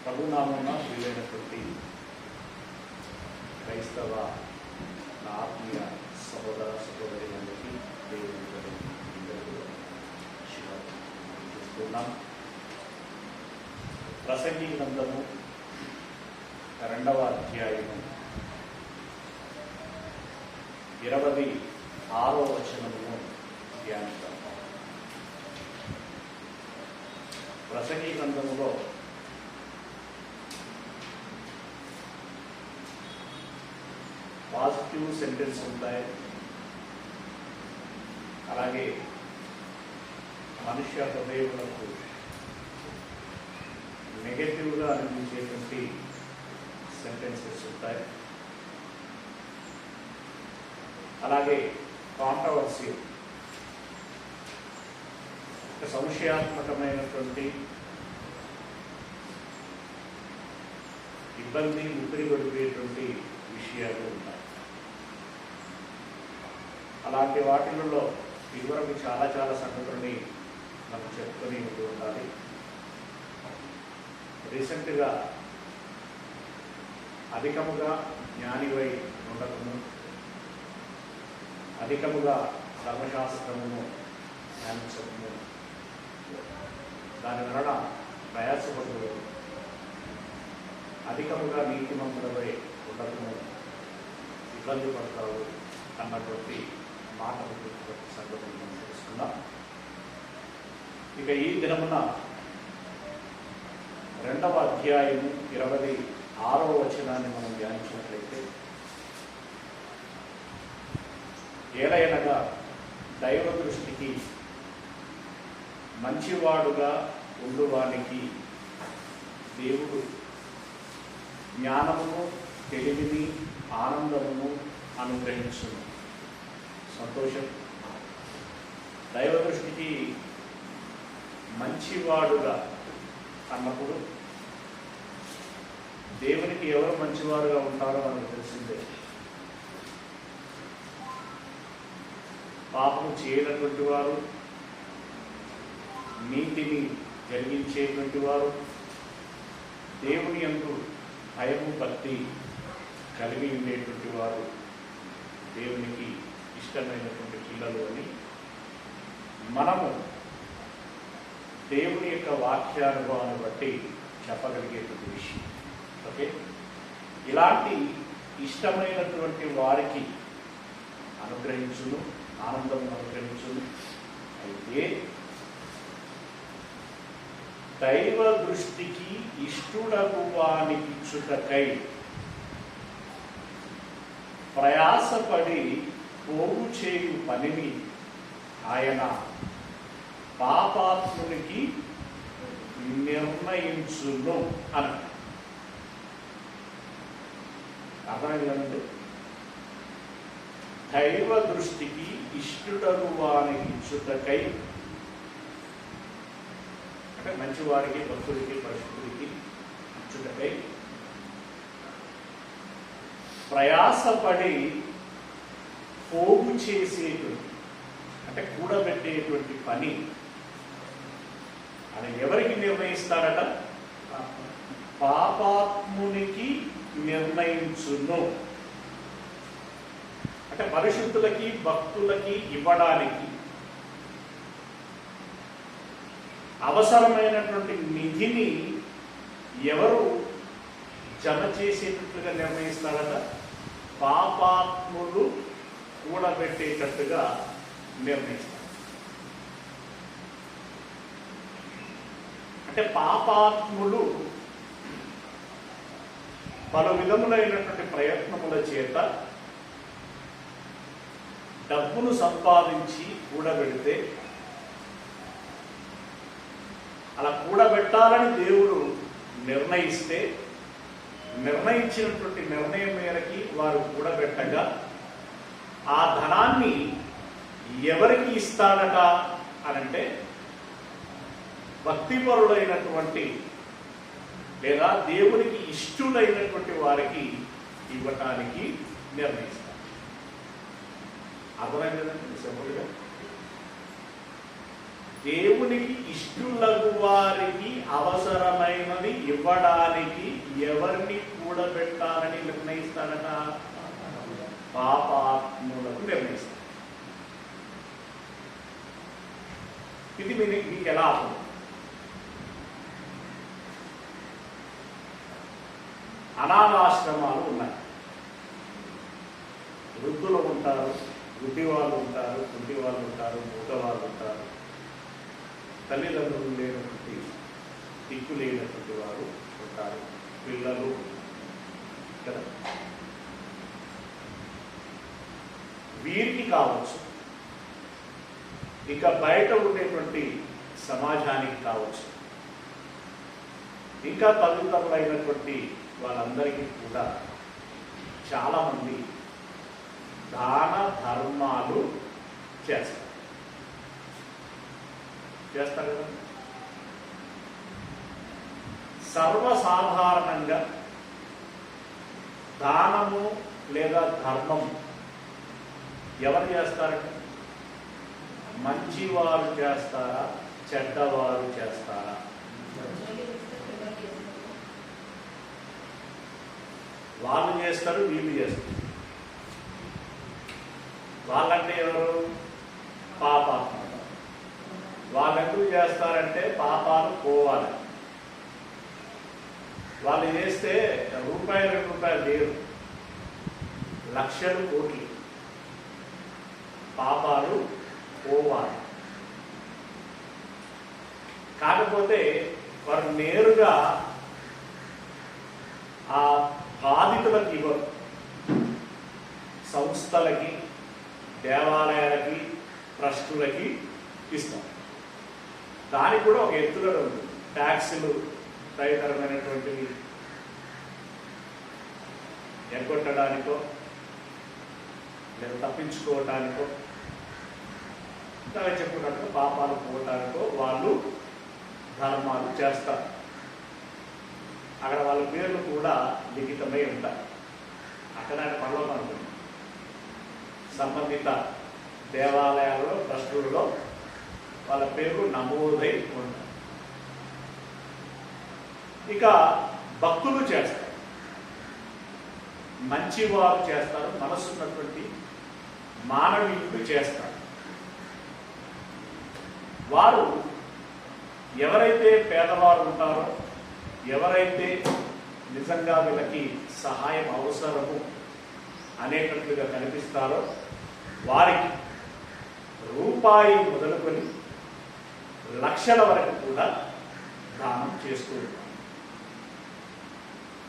ప్రభునామమున వీలైనటువంటి క్రైస్తవ ఆత్మీయ సహోదర సహోదరులందరికీ దేవుని చూస్తున్నాం. ప్రసంగి గ్రంథము 2వ అధ్యాయము 26వ వచనమును ధ్యానిద్దాం. ప్రసంగి గ్రంథములో పాజిటివ్ సెంటెన్స్ ఉంటాయి, అలాగే మనుష్య హృదయములకు నెగటివ్గా అనిపించేటువంటి సెంటెన్సెస్ ఉంటాయి. అలాగే కాంట్రవర్సీ, సంశయాత్మకమైనటువంటి ఇబ్బంది ముద్రిగొడిపేటువంటి విషయాలు ఉంటాయి. అలాంటి వాటిల్లో ఇదివరకు చాలా సంగతులని మనం చెప్పుకొని ఉండాలి. రీసెంట్గా అధికముగా జ్ఞానివై ఉండటము, అధికముగా ధర్మశాస్త్రమును ధ్యానించడము, దాని వలన ప్రయాసపడు అధికముగా నీతిమంతులపై ఉండటము ఇబ్బంది పడతారు అన్నటువంటి మాటలు సంగతులు మనం తెలుసుకుందాం. ఇక ఈ దినమున 2వ అధ్యాయము 26వ వచనాన్ని మనం ధ్యానించినట్లయితే, ఏలయనగా దైవ దృష్టికి మంచివాడుగా ఉండువానికి దేవుడు జ్ఞానమును, తెలివిని, ఆనందమును అనుగ్రహించును. సంతోషం. దైవ దృష్టికి మంచివాడుగా అన్నప్పుడు దేవునికి ఎవరు మంచివారుగా ఉంటారో మనకు తెలిసిందే. పాపము చేయనటువంటి వారు, నీతిని జరిగించేటువంటి వారు, దేవుని యందు భయము భక్తి కలిగి ఉండేటువంటి వారు దేవునికి ఇష్టమైనటువంటి పిల్లలు అని మనము దేవుని యొక్క వాక్యానుభవాన్ని బట్టి చెప్పగలిగేటువంటి విషయం. ఓకే, ఇలాంటి ఇష్టమైనటువంటి వారికి అనుగ్రహించును, ఆనందం అనుగ్రహించును. అయితే దైవ దృష్టికి ఇష్టుడగు వానికిచ్చుటకై ప్రయాసపడి పోగు చేయు పనిని ఆయన పాపాత్మునికి నిర్ణయించును అని అర్థమైందండి. దైవ దృష్టికి ఇష్టుడగు వానికిచ్చుటకై అంటే మంచివారికి, భక్తుడికి, పరిశుద్ధుడికి ఇచ్చుటకై ప్రయాసపడి పోగు చేసేటువంటి అంటే కూడబెట్టేటువంటి పని అని ఎవరికి నిర్ణయిస్తాడట? పాపాత్మునికి నిర్ణయించును. అంటే పరిశుద్ధులకి, భక్తులకి ఇవ్వడానికి అవసరమైనటువంటి నిధిని ఎవరు జమ చేసేటట్టుగా నిర్ణయిస్తాడట? పాపాత్ములు కూడబెట్టేటట్టుగా నిర్ణయిస్తారు. అంటే పాపాత్ములు పలు విధములైనటువంటి ప్రయత్నముల చేత డబ్బును సంపాదించి కూడబెడితే, అలా కూడబెట్టాలని దేవుడు నిర్ణయిస్తే, నిర్ణయించినటువంటి నిర్ణయం మేరకి వారు కూడబెట్టగా ఆ ధనాన్ని ఎవరికి ఇస్తాడట అనంటే భక్తిపరులైనటువంటి లేదా దేవునికి ఇష్టులైనటువంటి వారికి ఇవ్వటానికి నిర్ణయిస్తారు. అర్థమైంది కదండి సింపుల్గా. దేవునికి ఇష్టలగు వారికి అవసరమైనది ఇవ్వడానికి ఎవరిని కూడబెట్టాలని నిర్ణయిస్తాడట? పాపాత్ములకు నిర్ణయిస్తాడు. ఇది మీకు ఎలా అర్థం? అనాథాశ్రమాలు ఉన్నాయి. వృద్ధులు ఉంటారు, గుడ్డి వాళ్ళు ఉంటారు, కుంటి వాళ్ళు ఉంటారు, మూగ వాళ్ళు ఉంటారు, తల్లిదండ్రులు లేనటువంటి దిక్కు లేనటువంటి వారు ఉంటారు, పిల్లలు కదా. వీరికి కావచ్చు, ఇక బయట ఉండేటువంటి సమాజానికి కావచ్చు, ఇంకా తల్లిదండ్రులైనటువంటి వాళ్ళందరికీ కూడా చాలామంది దాన ధర్మాలు చేస్తారు కదా. సర్వసాధారణంగా దానము లేదా ధర్మము ఎవరు చేస్తారంటే మంచివారు చేస్తారా, చెడ్డవారు చేస్తారా? వాళ్ళు చేస్తారు, వీళ్ళు చేస్తారు. వాళ్ళంటే ఎవరు? పాపాత్మ. వాళ్ళు ఎందుకు చేస్తారంటే పాపాలు పోవాలి. వాళ్ళు చేస్తే రూపాయలు 2 రూపాయలు లేరు, లక్షలు కోట్లు పాపాలు పోవాలి. కాకపోతే వారు నేరుగా ఆ బాధితులకు ఇవ్వరు. సంస్థలకి, దేవాలయాలకి, ట్రస్టులకి ఇస్తాం. దానికి కూడా ఒక ఎత్తుగడ ఉంది. ట్యాక్సులు తదితరమైనటువంటివి ఎగ్గొట్టడానికో లేదా తప్పించుకోవటానికో, ఇంకా చెప్పుకున్నట్టుగా పాపాలు పోవటానికో వాళ్ళు ధర్మాలు చేస్తారు. అక్కడ వాళ్ళ పేర్లు కూడా లిఖితమై ఉంటాయి. అక్కడ పర్వతం సంబంధిత దేవాలయాలలో, ట్రస్టులలో వాళ్ళ పేర్లు నమోదై ఉంటాయి. ఇక భక్తులు చేస్తారు, మంచివారు చేస్తారు, మనసున్నటువంటి మానవీయులు చేస్తారు. వారు ఎవరైతే పేదవారు ఉంటారో, ఎవరైతే నిజంగా వీళ్ళకి సహాయం అవసరము అనేటట్లుగా కనిపిస్తారో వారికి రూపాయి మొదలుకొని లక్షల వరకు కూడా దానం చేస్తూ ఉంటారు.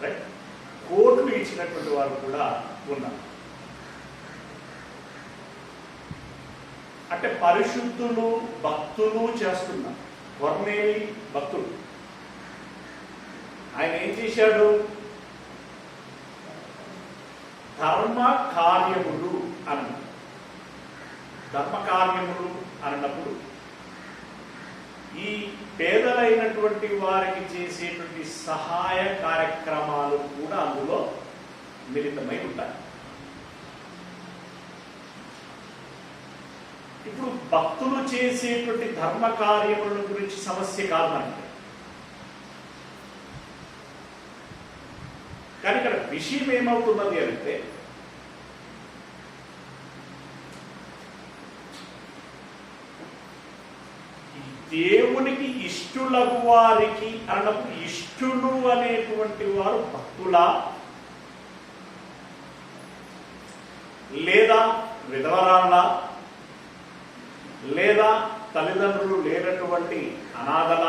రైట్? కోట్లు ఇచ్చినటువంటి వారు కూడా ఉన్నారు. అంటే పరిశుద్ధులు, భక్తులు చేస్తున్నారు. కొర్నేలి భక్తుడు, ఆయన ఏం చేశాడు? ధర్మ కార్యములు అన్నారు. ధర్మ కార్యములు అన్నప్పుడు ఈ పేదలైనటువంటి వారికి చేసేటువంటి సహాయ కార్యక్రమాలు కూడా అందులో మిళితమై ఉంటాయి. ఇప్పుడు భక్తులు చేసేటువంటి ధర్మ కార్యముల గురించి సమస్య కాదు మనకి. కానీ ఇక్కడ విషయం ఏమవుతున్నది అంటే దేవునికి ఇష్టులకు వారికి అన్నప్పుడు ఇష్టులు అనేటువంటి వారు భక్తులా లేదా విధవరాళ్ళ లేదా తల్లిదండ్రులు లేనటువంటి అనాథల,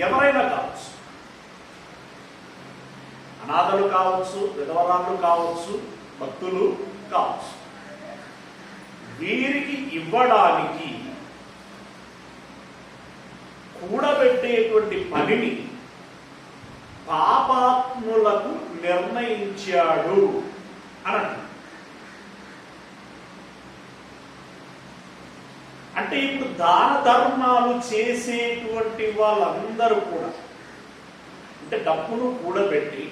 ఎవరైనా కావచ్చు. అనాథలు కావచ్చు, విధవరాళ్ళు కావచ్చు, భక్తులు కావచ్చు. వీరికి ఇవ్వడానికి కూడబెట్టేటువంటి పనిని పాపాత్ములకు నిర్ణయించాడు అని. అంటే ఇప్పుడు దాన ధర్మాలు చేసేటువంటి వాళ్ళందరూ కూడా, అంటే డబ్బును కూడబెట్టి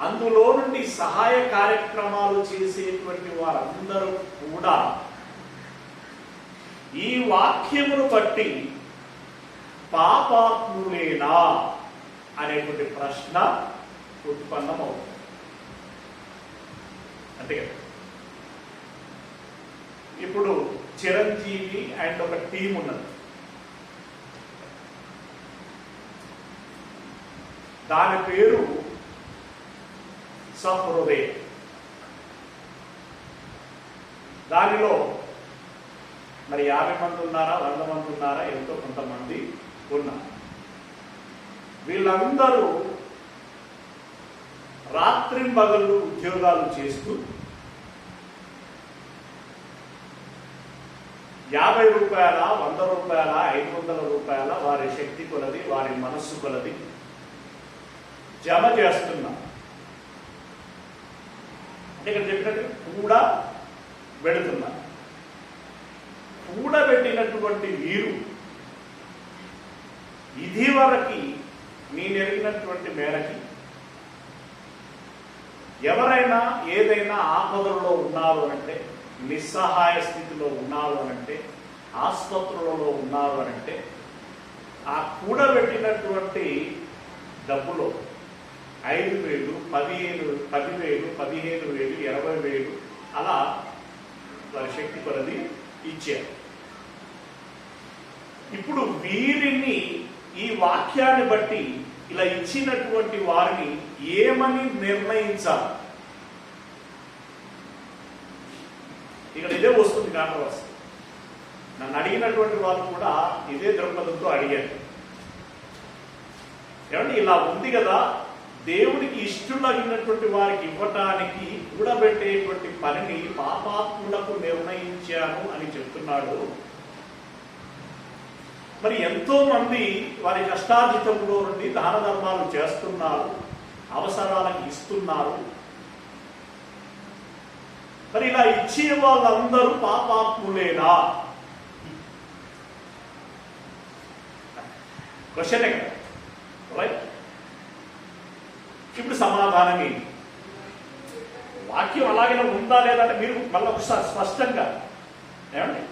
అందులో నుండి సహాయ కార్యక్రమాలు చేసేటువంటి వారందరూ కూడా ఈ వాక్యమును బట్టి పాపాత్ములేనా అనేటువంటి ప్రశ్న ఉత్పన్నమవుతుంది. అంతే కదా. ఇప్పుడు చిరంజీవి అండ్ ఒక టీం ఉన్నది. దాని పేరు సహృదయ. దానిలో మరి 50 మంది ఉన్నారా, 100 మంది ఉన్నారా, ఎంతో కొంతమంది ఉన్నారు. వీళ్ళందరూ రాత్రింబగళ్ళు ఉద్యోగాలు చేస్తూ 50 రూపాయల, 100 రూపాయల, 500 రూపాయల వారి శక్తి కొలది, వారి మనస్సు కొలది జమ చేస్తున్నారు. అంటే ఇక్కడ చెప్పినట్టు కూడా పెడుతున్నారు. కూడబెట్టినటువంటి వీరు ఇది వరకు నేను ఎరిగినటువంటి మేరకి ఎవరైనా ఏదైనా ఆపదలలో ఉన్నారు అనంటే, నిస్సహాయ స్థితిలో ఉన్నారు అనంటే, ఆసుపత్రులలో ఉన్నారు అనంటే, ఆ కూడబెట్టినటువంటి డబ్బులో 5,000, 10,000, 10,000, 15,000, 20,000 అలా వారి శక్తి కొలది ఇచ్చారు. ఇప్పుడు వీరిని ఈ వాక్యాన్ని బట్టి ఇలా ఇచ్చినటువంటి వారిని ఏమని నిర్ణయించాలి? ఇక్కడ ఇదే వస్తుంది కాంట్రవర్సీ. నన్ను అడిగినటువంటి వాళ్ళు కూడా ఇదే దృక్పథంతో అడిగారు. ఏమంటే ఇలా ఉంది కదా, దేవునికి ఇష్టలగినటువంటి వారికి ఇవ్వటానికి కూడబెట్టేటువంటి పనిని పాపాత్ములకు నిర్ణయించాను అని చెప్తున్నాడు. మరి ఎంతో మంది వారి కష్టార్జితంలో నుండి దాన ధర్మాలు చేస్తున్నారు, అవసరాలకు ఇస్తున్నారు. మరి ఇలా ఇచ్చే వాళ్ళందరూ పాపాత్ములేనా? క్వశ్చనే కదా, రైట్? ఇప్పుడు సమాధానం ఏంటి? వాక్యం అలాగే ఉందా లేదంటే మీరు మళ్ళీ ఒకసారి స్పష్టంగా ఏమండి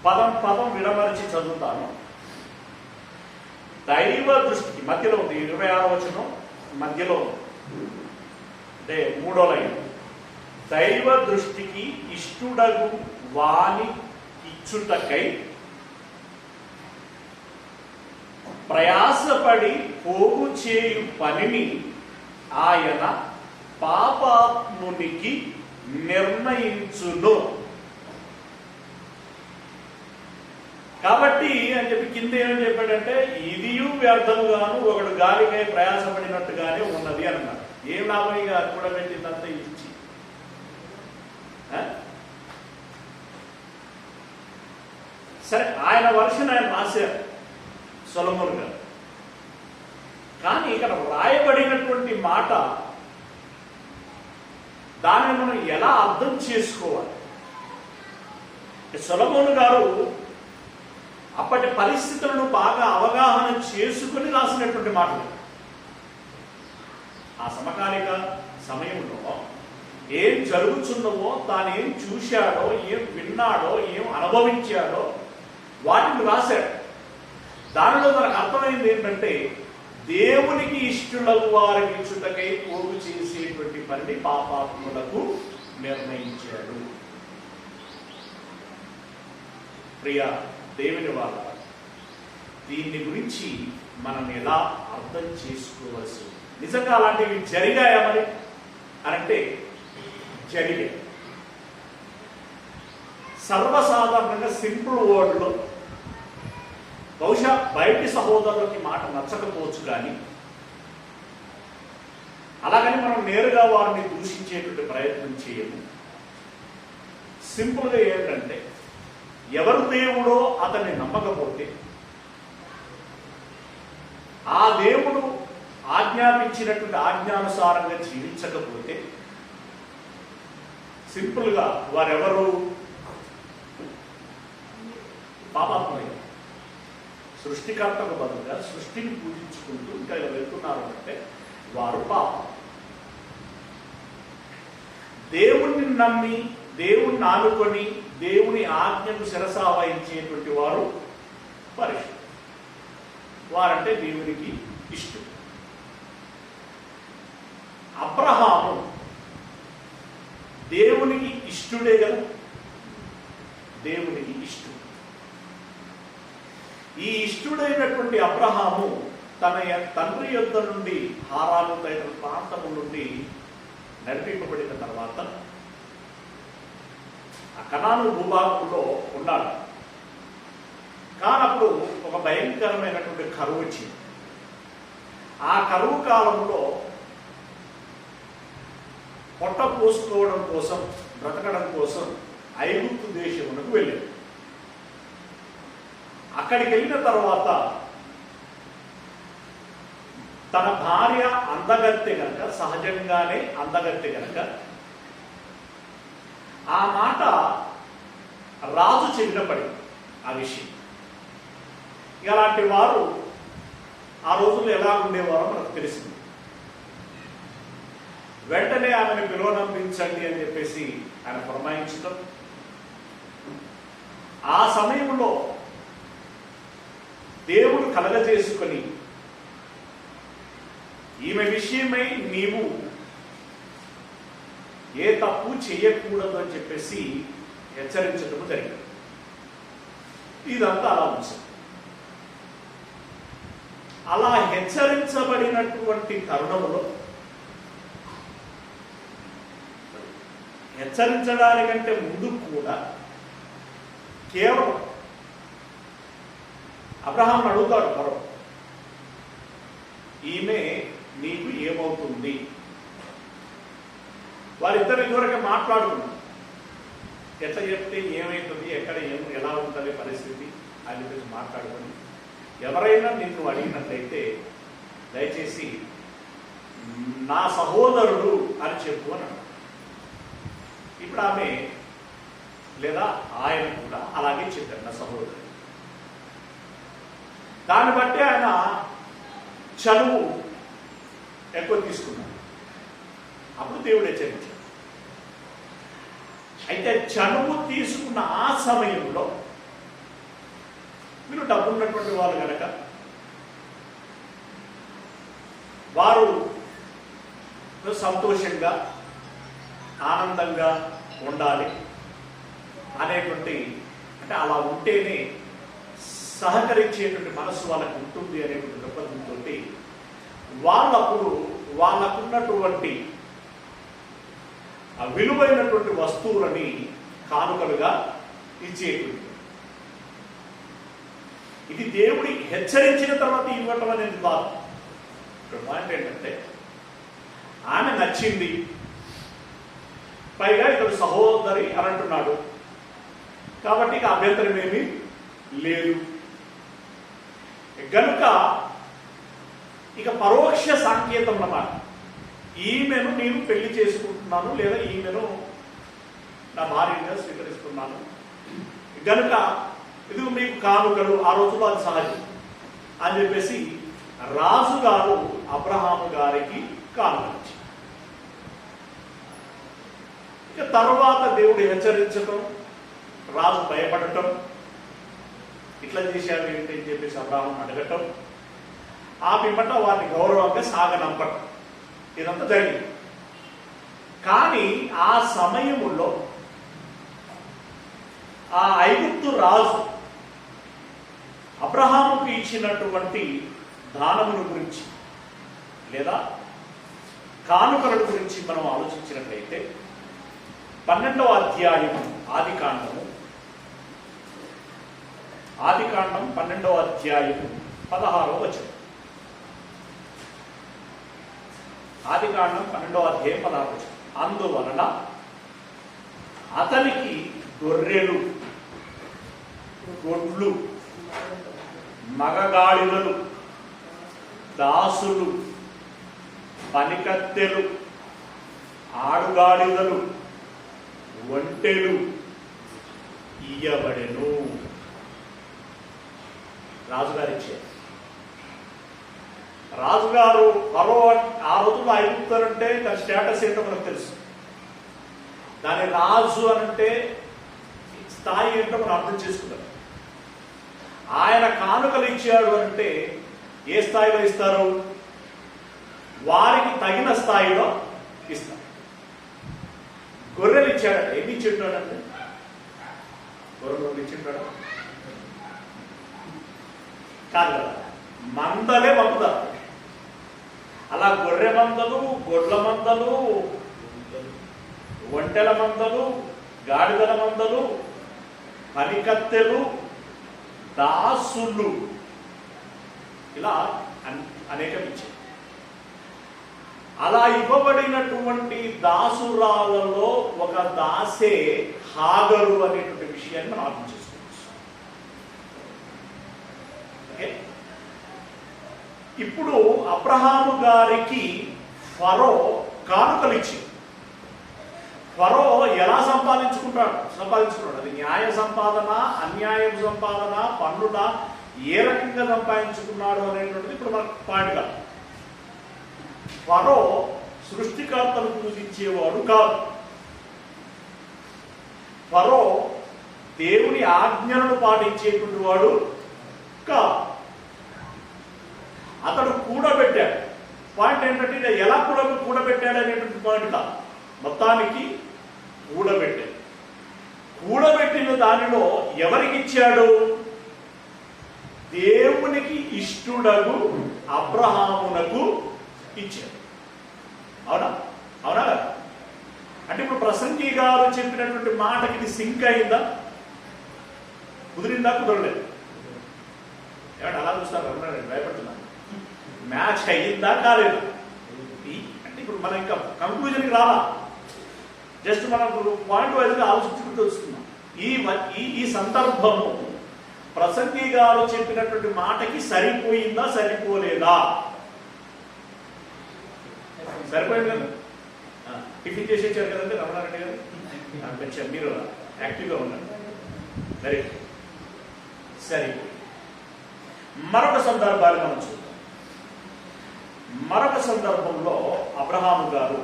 పదం పదం విడమరిచి చదువుతాను. దైవ దృష్టికి మధ్యలో ఉంది, 26వ వచనం మధ్యలో అంటే 3వ లైన్. దైవ దృష్టికి ఇష్టుడగు వాని ఇచ్చుటకై ప్రయాసపడి పోగు చేయు పనిని ఆయన పాపాత్మునికి నిర్ణయించును. కాబట్టి అని చెప్పి కింద ఏమని చెప్పాడంటే, ఇదియు వ్యర్థముగాను ఒకడు గాలికై ప్రయాసపడినట్టుగానే ఉన్నది అన్నారు. ఏం లాభంగా కూడా పెట్టిందంతా ఇచ్చి సరే, ఆయన వర్షన్ ఆయన రాశారు సొలొమోను గారు. కానీ ఇక్కడ రాయబడినటువంటి మాట దానిని మనం ఎలా అర్థం చేసుకోవాలి? సొలొమోను గారు అప్పటి పరిస్థితులను బాగా అవగాహన చేసుకుని రాసినటువంటి మాటలు. ఆ సమకాలిక సమయంలో ఏం జరుగుతున్నవో, తాను ఏం చూశాడో, ఏం విన్నాడో, ఏం అనుభవించాడో వాటిని రాశాడు. దానిలో మనకు అర్థమైంది ఏంటంటే, దేవునికి ఇష్టలకు వారికి ఇచ్చుటకై పోగు చేసేటువంటి పని పాపాత్ములకు నిర్ణయించాడు. ప్రియ దేవుని వాళ్ళ, దీన్ని గురించి మనం ఎలా అర్థం చేసుకోవలసి? నిజంగా అలాంటివి జరిగాయా మరి అనంటే జరిగాయి. సర్వసాధారణంగా సింపుల్ వర్డ్లో బహుశా బయటి సహోదరులకి మాట నచ్చకపోవచ్చు, కానీ అలాగని మనం నేరుగా వారిని దూషించేటువంటి ప్రయత్నం చేయము. సింపుల్గా ఏంటంటే, ఎవరు దేవుడో అతన్ని నమ్మకపోతే, ఆ దేవుడు ఆజ్ఞాపించినటువంటి ఆజ్ఞానుసారంగా జీవించకపోతే, సింపుల్గా వారెవరు పాపాత్ములే. సృష్టికర్తకు బదులుగా సృష్టిని పూజించుకుంటూ ఇంకా ఇలా వెళ్తున్నారు అంటే వారు పాపం. దేవుణ్ణి నమ్మి, దేవుణ్ణి ఆనుకొని, దేవుని ఆజ్ఞకు శిరస వహించేటువంటి వారు పరిశుద్ధులు. వారంటే దేవునికి ఇష్టం. అబ్రహాము దేవునికి ఇష్టుడే కదా, దేవునికి ఇష్టం. ఈ ఇష్టుడైనటువంటి అబ్రహాము తన తండ్రి యొద్ద నుండి హారాను తదితర ప్రాంతము నుండి నడిపింపబడిన తర్వాత ఆ కనాను భూభాగంలో ఉన్నాడు. కానప్పుడు ఒక భయంకరమైనటువంటి కరువు వచ్చింది. ఆ కరువు కాలంలో పొట్ట పోసుకోవడం కోసం, బ్రతకడం కోసం ఐగుప్తు దేశమునకు వెళ్ళాడు. అక్కడికి వెళ్ళిన తర్వాత తన భార్య అందగత్తె కనుక, సహజంగానే అందగత్తె కనుక ఆ మాట రాజు చెవినపడింది ఆ విషయం. ఇలాంటి వారు ఆ రోజుల్లో ఎలా ఉండేవారో మనకు తెలిసింది. వెంటనే ఆమెను పిలువనంపించండి అని చెప్పేసి ఆయన పురమాయించడం. ఆ సమయంలో దేవుడు కలగజేసుకొని ఈమె విషయమై నీవు ఏ తప్పు చేయకూడదు అని చెప్పేసి హెచ్చరించడం జరిగింది. ఇదంతా అలా ఉంచారు. అలా హెచ్చరించబడినటువంటి తరుణంలో, హెచ్చరించడానికంటే ముందు కూడా కేవలం అబ్రహాం అడుగుతాడు ఫరో, ఈమె నీకు ఏమవుతుంది? వారిద్దరి వరకు మాట్లాడుకున్నారు. ఎట్లా చెప్తే ఏమవుతుంది, ఎక్కడ ఎలా ఉంటుంది పరిస్థితి అని చెప్పేసి మాట్లాడుకుని, ఎవరైనా నిన్ను అడిగినట్లయితే దయచేసి నా సహోదరుడు అని చెప్పు అని. ఇప్పుడు ఆమె లేదా ఆయన కూడా అలాగే చెప్పారు, నా సహోదరుడు. దాన్ని బట్టి ఆయన చనువు ఎక్కువ తీసుకున్నాడు. అప్పుడు దేవుడు హెచ్చరించాడు. అయితే చనువు తీసుకున్న ఆ సమయంలో మీరు డబ్బున్నటువంటి వాళ్ళు కనుక వారు సంతోషంగా ఆనందంగా ఉండాలి అనేటువంటి, అంటే అలా ఉంటేనే సహకరించేటువంటి మనసు వాళ్ళకు ఉంటుంది అనేటువంటి దృక్పథంతో వాళ్ళప్పుడు వాళ్ళకున్నటువంటి ఆ విలువైనటువంటి వస్తువులని కానుకలుగా ఇచ్చేటువంటి. ఇది దేవుడి హెచ్చరించిన తర్వాత ఇవ్వటం అనేది కాదు. ఇక్కడ పాయింట్ ఏంటంటే ఆమె నచ్చింది, పైగా ఇతడు సహోదరి అని అంటున్నాడు కాబట్టి ఇక అభ్యంతరం ఏమీ లేదు గనుక ఇక పరోక్ష సంకేతం అన్నమాట. ఈమెను నేను పెళ్లి చేసుకుంటున్నాను లేదా ఈమెను నా భార్యగా స్వీకరిస్తున్నాను గనుక ఇది మీకు కానుకలు, ఆ రోజుల్లో అది సహజం అని చెప్పేసి రాజుగారు అబ్రహాము గారికి కానుకలు. ఇక తర్వాత దేవుడు హెచ్చరించటం, రాజు భయపడటం, ఇట్లా చేశారు ఏంటి అని చెప్పేసి అబ్రహాం అడగటం, ఆ పిమ్మట వారిని గౌరవంగా సాగనంపటం, ఇదంతా జరిగింది. కానీ ఆ సమయములో ఆ ఐగుప్తు రాజు అబ్రహాముకు ఇచ్చినటువంటి దానముల గురించి లేదా కానుకల గురించి మనం ఆలోచించినట్లయితే 12వ అధ్యాయము ఆదికాండం 12వ అధ్యాయము 16వ వచనం. ఆదికాండం 12వ అధ్యాయం 16వ వచనం. అందువలన అతనికి గొర్రెలు, గొడ్లు, మగగాడిదలు, దాసులు, పనికత్తెలు, ఆడుగాడిదలు, ఒంటెలు ఇయ్యబడెను. రాజుగారు ఇచ్చారు. రాజుగారు ఫరో ఆ రోజుల్లో ఐగుప్తారంటే దాని స్టేటస్ ఏంటో మనకు తెలుసు. దాని రాజు అనంటే స్థాయి ఏంటో మనం అర్థం చేసుకుంటాం. ఆయన కానుకలు ఇచ్చాడు అంటే ఏ స్థాయిలో ఇస్తారు? వారికి తగిన స్థాయిలో ఇస్తారు. గొర్రెలు ఇచ్చాడంటే ఎన్ని ఇచ్చింటాడంటే? గొర్రెలు ఇచ్చింటాడు కాదు కదా, మందలే పంపుతారు. అలా గొర్రె మందలు, గొడ్ల మందలు, ఒంటెల మందలు, గాడిదల మందలు, పనికత్తెలు, దాసులు, ఇలా అనేకం ఇచ్చాయి. అలా ఇవ్వబడినటువంటి దాసురాలలో ఒక దాసే హాగరు అనేటువంటి విషయాన్ని మనం అర్థం చేసుకోవచ్చు. ఇప్పుడు అబ్రహాము గారికి ఫరో కానుకలు ఇచ్చింది. ఫరో ఎలా సంపాదించుకున్నాడు? అది న్యాయ సంపాదన, అన్యాయం సంపాదన, పన్నుల ఏ రకంగా సంపాదించుకున్నాడు అనేటువంటిది ఇప్పుడు మనకు పాయింట్ కాదు. ఫరో సృష్టికర్తను పూజించేవాడు కాదు. ఫరో దేవుని ఆజ్ఞలను పాటించేటువంటి వాడు కాదు. అతడు కూడబెట్టాడు. పాయింట్ ఏంటంటే ఎలా కూడబెట్టాడు అనేటువంటి పాయింట్ కాదు, మొత్తానికి కూడబెట్టాడు. కూడబెట్టిన దానిలో ఎవరికి ఇచ్చాడు? దేవునికి ఇష్టుడగు అబ్రహామునకు ఇచ్చాడు. అవునా కదా? అంటే ఇప్పుడు ప్రసంగి గారు చెప్పినటువంటి మాటకి ఇది సింక్ అయిందా? కుదిరిందా? కుదరలేదు. ఏమంటే అలా చూస్తారు, భయపడుతున్నాను. మ్యాచ్ అయ్యిందా కాలేదు అంటే ఇప్పుడు మనం ఇంకా కంక్లూజన్కి రాలా, జస్ట్ మనం పాయింట్ వైజ్గా ఆలోచించుకుంటూ వస్తున్నాం. ఈ సందర్భము ప్రసంగి గారు చెప్పినటువంటి మాటకి సరిపోయిందా, సరిపోలేదా? సరిపోయింది కదా. టిఫిన్ చేసి ఇచ్చారు కదండి రమణారెడ్డి గారు. కొంచెం మీరు యాక్టివ్గా ఉండండి. Very good. సరిపోయింది. మరొక సందర్భాన్ని మనం చూద్దాం. మరొక సందర్భంలో అబ్రహాము గారు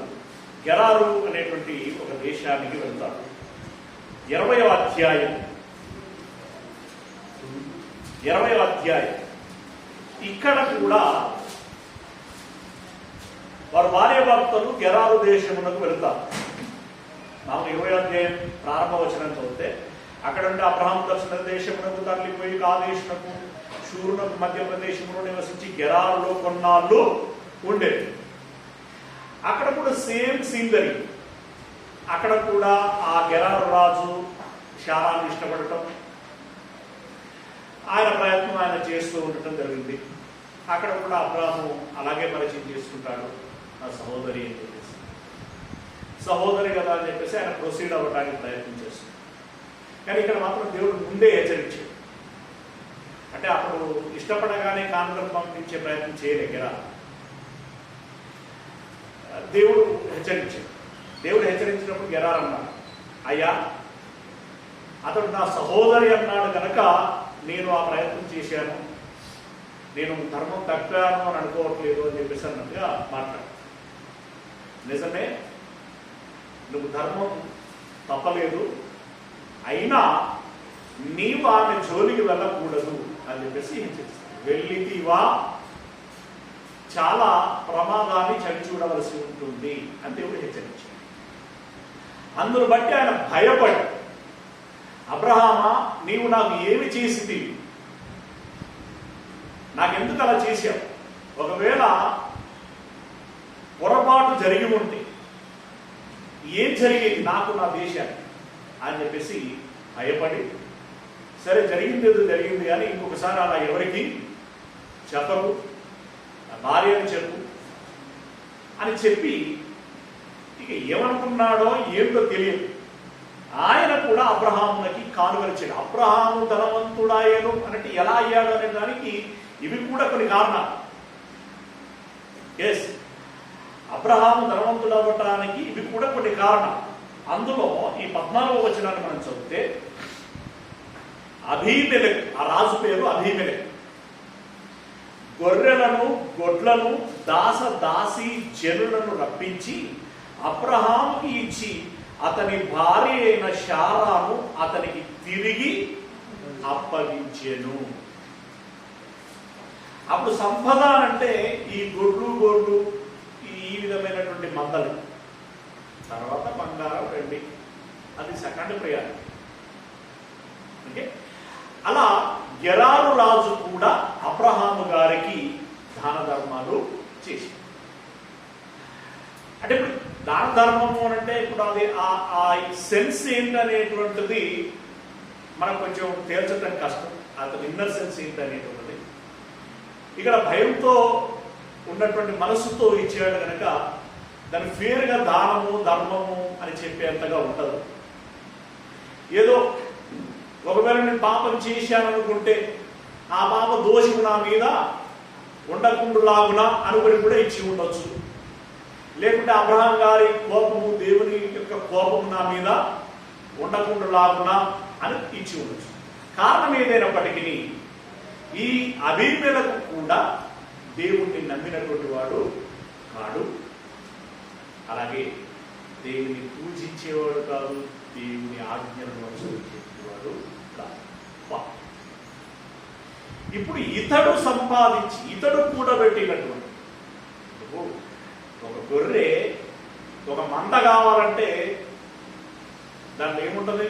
గెరారు అనేటువంటి ఒక దేశానికి వెళ్తారు. 20వ అధ్యాయం ఇక్కడ కూడా వారు భార్యాభర్తలు గెరారు దేశమునకు వెళ్తారు. మనం 20వ అధ్యాయం ప్రారంభ వచనం చదివితే అక్కడ ఉంటే అబ్రహాము దక్షిణ దేశమునకు తరలిపోయి కాదేశునకు షూరునకు మధ్యప్రదేశంలో నివసించి గెరారులో కొన్నాళ్ళు ఉండేది. అక్కడ కూడా సేమ్ సీన్ జరిగింది. అక్కడ కూడా ఆ గెరారు రాజు శారాన్ని ఇష్టపడటం, ఆయన ప్రయత్నం ఆయన చేస్తూ ఉండటం జరిగింది. అక్కడ కూడా అబ్రాహాము అలాగే పరిచయం చేసుకుంటాడు నా సహోదరి అని చెప్పేసి. సహోదరి కదా అని చెప్పేసి ఆయన ప్రొసీడ్ అవ్వడానికి ప్రయత్నం చేస్తుంది. కానీ ఇక్కడ మాత్రం దేవుడు ముందే హెచ్చరించాడు. అంటే అప్పుడు ఇష్టపడగానే కానుకలు పంపించే ప్రయత్నం చేయలే గెరారు. దేవుడు హెచ్చరించాడు. దేవుడు హెచ్చరించినప్పుడు గెరారు అన్నాడు, అయ్యా అతడు నా సహోదరి అన్నాడు కనుక నేను ఆ ప్రయత్నం చేశాను, నేను ధర్మం తప్పాను అని అనుకోవట్లేదు అని చెప్పేసి అన్నట్టుగా మాట్లాడు. నిజమే, నువ్వు ధర్మం తప్పలేదు, అయినా నీవు ఆమె జోలికి వెళ్ళకూడదు అని చెప్పేసి హెచ్చరిస్తాడు. వెళ్ళితీవా చాలా ప్రమాదాన్ని చవి చూడవలసి ఉంటుంది అని దేవుడు హెచ్చరించాడు. అందును బట్టి ఆయన భయపడి, అబ్రహామా నీవు నాకు ఏమి చేసింది, నాకెందుకు అలా చేశావు, ఒకవేళ పొరపాటు జరిగి ఉంటే ఏం జరిగేది నాకు నా దేశాన్ని అని చెప్పేసి భయపడి, సరే జరిగింది ఏదో జరిగింది కానీ ఇంకొకసారి అలా ఎవరికి చెప్పకు, భార్యని చెప్పు అని చెప్పి ఇక ఏమనుకున్నాడో ఏంటో తెలియదు. ఆయన కూడా అబ్రహామునకి కానుకలిచ్చాడు. అబ్రహాము ధనవంతుడాయను అంటే ఎలా అయ్యాడు అనే దానికి ఇవి కూడా కొన్ని కారణాలు. ఎస్, అబ్రహాము ధనవంతుడు అవ్వటానికి ఇవి కూడా కొన్ని కారణాలు. అందులో ఈ 14వ వచనాన్ని మనం చదివితే అబీమెలెకు, ఆ రాజు పేరు అబీమెలెకు, గొర్రెలను గొడ్లను దాస దాసి జనులను రప్పించి అబ్రహాముకి ఇచ్చి అతని భార్య అయిన శారాను అతనికి తిరిగి అప్పగించెను. అప్పుడు సంపద అంటే ఈ గొడ్లు ఈ విధమైనటువంటి మందలు, తర్వాత బంగారం, వెండి, అది సెకండ్ ప్రయారిటీ. ఓకే, అలా గెరారు రాజు కూడా అబ్రహాము గారికి దాన ధర్మాలు చేసి, అంటే ఇప్పుడు దాన ధర్మము అంటే ఇప్పుడు అది ఆ సెన్స్ ఏంటనేటువంటిది మనకు కొంచెం తేల్చడం కష్టం. అతని ఇన్నర్ సెన్స్ ఏంటనేటువంటిది ఇక్కడ భయంతో ఉన్నటువంటి మనసుతో ఇచ్చాడు కనుక దాని ఫేర్గా దానము ధర్మము అని చెప్పేంతగా ఉండదు. ఏదో ఒకవేళ నేను పాపం చేశాననుకుంటే ఆ పాప దోషము నా మీద ఉండకుండులాగునా అనుకుని కూడా ఇచ్చి ఉండొచ్చు. లేకుంటే అబ్రహాం గారి కోపము, దేవుని యొక్క కోపము నా మీద ఉండకుండులాగునా అని ఇచ్చి ఉండొచ్చు. కారణం ఏదైనప్పటికీ ఈ అబీమెలెకు కూడా దేవుణ్ణి నమ్మినటువంటి వాడు కాడు, అలాగే దేవుని పూజించేవాడు కాదు, దేవుని ఆజ్ఞలను అనుసరించేవాడు కాదు. ఇప్పుడు ఇతడు సంపాదించి ఇతడు కూడబెట్టినటువంటి ఒక గొర్రె, ఒక మంద కావాలంటే దాంట్లో ఏముంటుంది?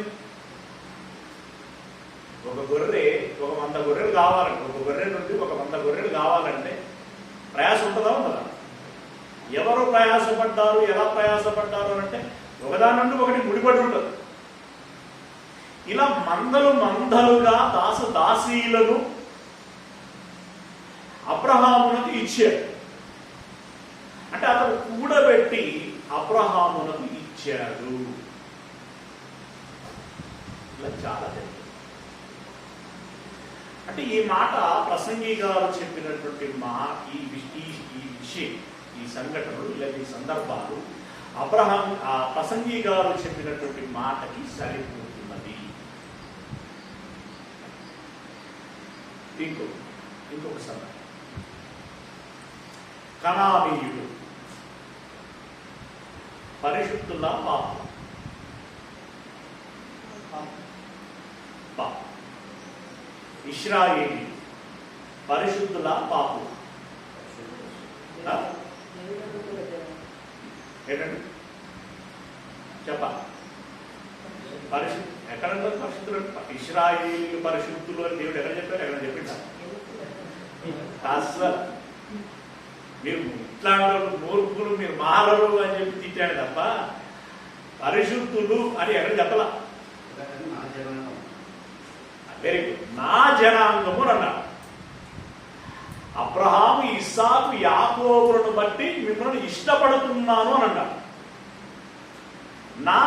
ఒక గొర్రె, ఒక 100 గొర్రెలు కావాలంటే, ఒక గొర్రె నుండి ఒక 100 గొర్రెలు కావాలంటే ప్రయాసం ఉంటుందా ఉండదా? ఎవరు ప్రయాసపడ్డారు, ఎలా ప్రయాసపడ్డారు అంటే ఒకదాని నుండి ఒకటి ముడిపడి ఉంటుంది. ఇలా మందలుగా దాసీలను అబ్రహామునకు ఇచ్చాడు. అంటే అతను కూడబెట్టి అబ్రహామునకు ఇచ్చాడు. ఇలా చాలా జరిగింది. అంటే ఈ మాట ప్రసంగి గారు చెప్పినటువంటి ఈ విషయం, ఈ సంఘటనలు లేదా ఈ సందర్భాలు ప్రసంగి గారు చెప్పినటువంటి మాటకి సరిపోతున్నది. ఇంకొక సందర్భం, కనానీయుడు పరిశుద్ధుల పాపం. ఇశ్రాయేలీ పరిశుద్ధుల పాపం. ఏంటండి చెప్పాలి? ఎక్కడంటే పరిశుద్ధులు, ఇశ్రాయేలీలు పరిశుద్ధులు అని దేవుడు ఎక్కడ చెప్పారు? ఎక్కడ చెప్పిందా? అసలు మీరు ఇట్లాంటి మూర్ఖులు, మీరు మారరు అని చెప్పి తిట్టాడు తప్ప పరిశుద్ధులు అని ఎక్కడ చెప్పలా. Very good. నా జనాంగము అన్నాడు. అబ్రహాము, ఇస్సాకు, యాకోబులను బట్టి మిమ్మల్ని ఇష్టపడుతున్నాను అని అన్నాడు. నా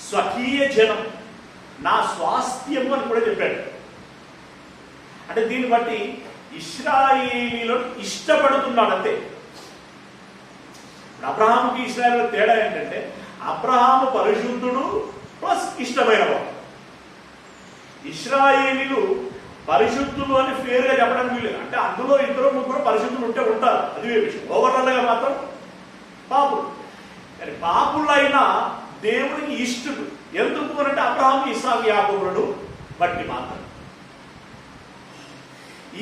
స్వకీయ జనం, నా స్వాస్థ్యము అని కూడా చెప్పాడు. అంటే దీన్ని బట్టి ఇశ్రాయేలీలను ఇష్టపడుతున్నాడు అంతే. అబ్రహాముకి ఇశ్రాయేలు తేడా ఏంటంటే అబ్రహాము పరిశుద్ధుడు ప్లస్ ఇష్టమైనవాడు. ఇశ్రాయేలీలు పరిశుద్ధులు అని ఫేర్గా చెప్పడానికి వీలేదు. అంటే అందులో 2-3 పరిశుద్ధులు ఉంటే ఉంటారు, అది వేరే విషయం. ఓవర్నల్గా మాత్రం పాపులు. కానీ పాపులైనా దేవునికి ఇష్టడు. ఎందుకు అంటే అబ్రహాము, ఇస్సాకు, యాకోబులను బట్టి మాత్రం.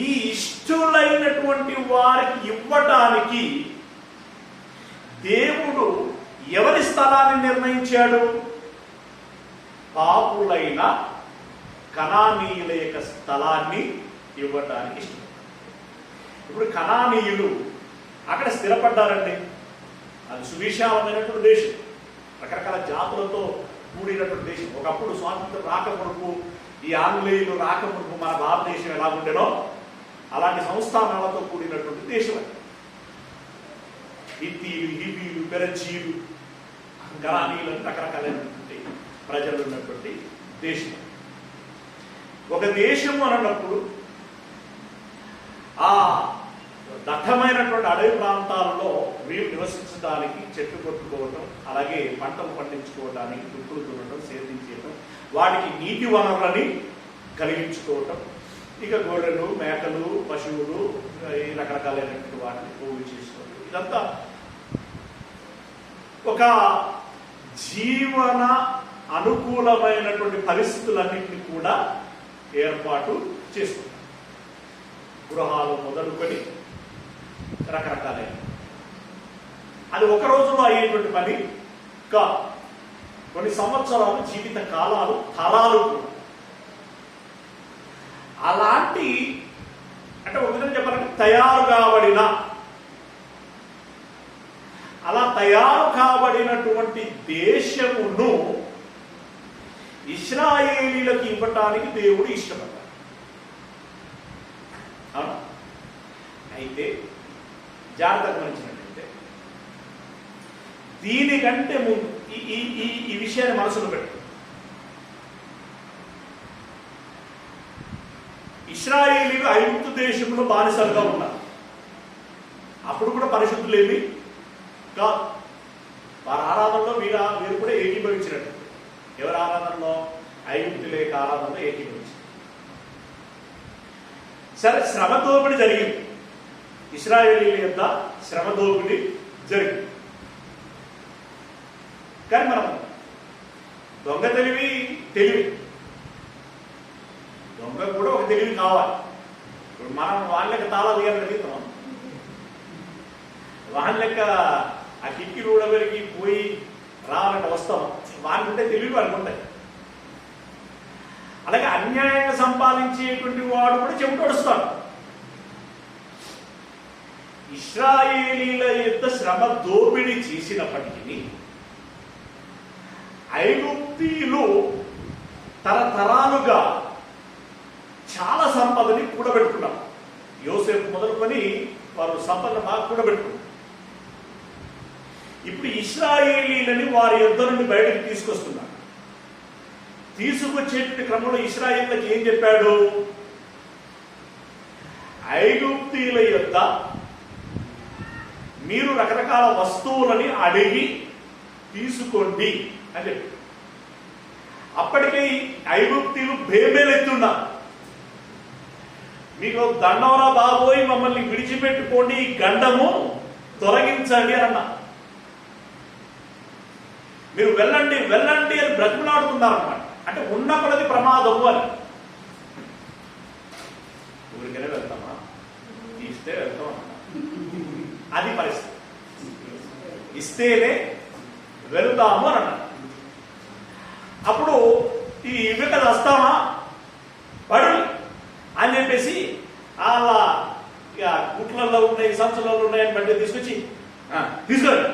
ఈ ఇష్టులైనటువంటి వారికి ఇవ్వటానికి దేవుడు ఎవరి స్థలాన్ని నిర్ణయించాడు? పాపులైన కనానీయుల యొక్క స్థలాన్ని ఇవ్వటానికి ఇష్టం. ఇప్పుడు కనానీయులు అక్కడ స్థిరపడ్డారండి. అది సువిశాలమైనటువంటి దేశం, రకరకాల జాతులతో కూడినటువంటి దేశం. ఒకప్పుడు స్వాతంత్రం రాకమునుపు, ఈ ఆంగ్లేయులు రాకమునుపు మన భారతదేశం ఎలా ఉండేనో అలాంటి సంస్థానాలతో కూడినటువంటి దేశం అది. హిత్తీలు, హిబీలు, పెరచీలు, కనానీయులు, రకరకాలైనటువంటి ప్రజలు ఉన్నటువంటి దేశం. ఒక దేశము అన్నప్పుడు ఆ దట్టమైనటువంటి అడవి ప్రాంతాలలో వీరు నివసించడానికి చెట్లు కొట్టుకోవటం, అలాగే పంటలు పండించుకోవడానికి దుక్కులు దున్నడం, సేద్యం, వాటికి నీటి వనరులని కలిగించుకోవటం, ఇక గొర్రెలు, మేకలు, పశువులు, ఈ రకరకాలైనటువంటి వాటిని పోగు చేసుకోవటం, ఇదంతా ఒక జీవన అనుకూలమైనటువంటి పరిస్థితులన్నింటినీ కూడా ఏర్పాటు చేసుకుంటారు. గృహాలు మొదలుకొని రకరకాలైన, అది ఒక రోజులో అయ్యేటువంటి పని కాదు. కొన్ని సంవత్సరాలు, జీవిత కాలాలు, తరాలు కూడా. అలాంటి అంటే ఒక విధంగా చెప్పాలంటే తయారు కాబడినటువంటి దేశమును ఇశ్రాయేలీలకు ఇవ్వటానికి దేవుడు ఇష్టపడ్డాడు. అయితే జాగ్రత్తగా గమనించినట్లయితే దీనికంటే ముందు ఈ విషయాన్ని మనసులో పెట్టు. ఇశ్రాయేలీలు ఐగుప్తు దేశంలో బానిసలుగా ఉన్నారు. అప్పుడు కూడా పరిశుద్ధులేమి కాదు. వారి ఆరాధనలో వీరు కూడా ఏకీభవించినట్టు. ఎవరి ఆరాధనలో? ఐగుప్తుల యొక్క ఆరాధనలో ఏకీభవించారు. సరే, శ్రమ దోపిడి జరిగింది. ఇశ్రాయేలీల యొక్క శ్రమ దోపిడి జరిగింది. కానీ మనం దొంగ తెలివి దొంగ కూడా ఒక తెలివి కావాలి. ఇప్పుడు మనం వాళ్ళకి తాళాలు తీయాలని అడుగుతాం. వాళ్ళ లెక్క ఆ కిటికీ రూడవరికి పోయి రావాలంటే వస్తాం. వాళ్ళకి ఉంటే తెలివి వాళ్ళకి ఉంటాయి. అలాగే అన్యాయంగా సంపాదించేటువంటి వాడు కూడా చెమటొడుస్తాడు. ఇశ్రాయేలీల యొక్క శ్రమ దోపిడీ చేసినప్పటికీ ఐగుప్తీయులు తరతరాలుగా చాలా సంపదని కూడబెట్టుకున్నారు. యోసేపు మొదలుకొని వారు సంపదను బాగా కూడబెట్టుకున్నారు. ఇప్పుడు ఇశ్రాయేలీలని వారి యుద్ధ నుండి బయటకు తీసుకొస్తున్నారు. తీసుకొచ్చేటువంటి క్రమంలో ఇశ్రాయేలీలకు ఏం చెప్పాడు? ఐగుప్తీయుల యొద్ద మీరు రకరకాల వస్తువులని అడిగి తీసుకోండి అని చెప్పి. అప్పటికే ఐగుప్తీయులు బేబేలెత్తున్నారు. మీకు దండవరా బాబోయ్, మమ్మల్ని విడిచిపెట్టుకోండి, ఈ గండము తొలగించండి అని అన్నా. మీరు వెళ్ళండి వెళ్ళండి అని బ్రతిమలాడుతున్నారన్నమాట. అంటే ఉన్న కొలది ప్రమాదము అని. ఊరికనే వెళ్తామా? ఇస్తే వెళ్తామన్నా. అది పరిస్థితి. ఇస్తేనే వెళ్తాము అని అన్నాడు. అప్పుడు ఈ ఇవి కదా వస్తామా పడు అని చెప్పేసి అలా ఇక గుట్లలో ఉన్నాయి, సంచులలో ఉన్నాయని బట్టి తీసుకొచ్చి తీసుకోండి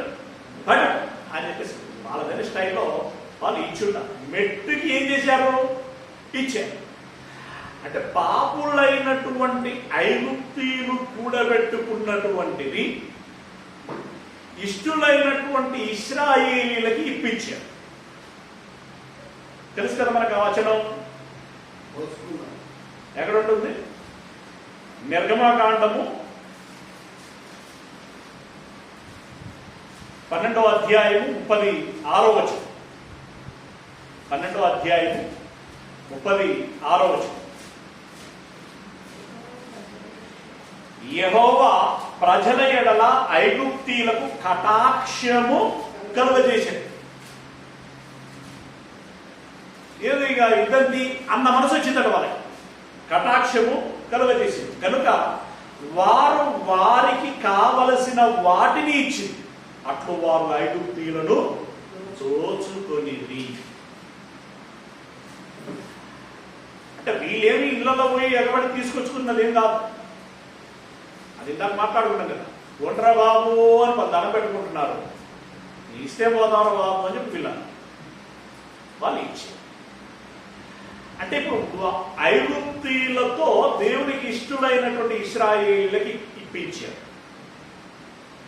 పడు అని చెప్పేసి వాళ్ళ దగ్గర స్టైల్లో వాళ్ళు ఇచ్చున్నారు. మెట్టుకి ఏం చేశారు? ఇచ్చారు. అంటే పాపులైనటువంటి ఐగుప్తీయులు కూడబెట్టుకున్నటువంటిది ఇష్టులైనటువంటి ఇశ్రాయేలీలకి ఇప్పించారు. తెలుసు కదా మనకు ఆ వచనం ఎక్కడ ఉంటుంది? నిర్గమకాండము 12వ అధ్యాయము 36వ వచనం. 12వ అధ్యాయము 36వ వచనం. యెహోవా ప్రజల ఎడల ఐగుప్తీయులకు కటాక్షము కలుగజేశాడు. ఏదో ఇక ఇద్దండి అన్న మనసు వచ్చిందట వాళ్ళకి. కటాక్షము కలుగజేసింది కనుక వారు వారికి కావలసిన వాటిని ఇచ్చింది. అట్లు వారు ఐగుప్తీయులను దోచుకొనిరి. అంటే వీళ్ళేమి ఇళ్లలో పోయి ఎగబడి తీసుకొచ్చుకున్నది ఏం కాదు. అది ఇందాక మాట్లాడుకున్నాం కదా, ఒంట్రా బాబు అని దండం పెట్టుకుంటున్నారు. ఇస్తే పోతారు బాబు అని చెప్పి పిల్లలు వాళ్ళు ఇచ్చారు. అంటే ఇప్పుడు ఐగుప్తీయులతో దేవునికి ఇష్టమైనటువంటి ఇశ్రాయేలీలకి ఇప్పించారు.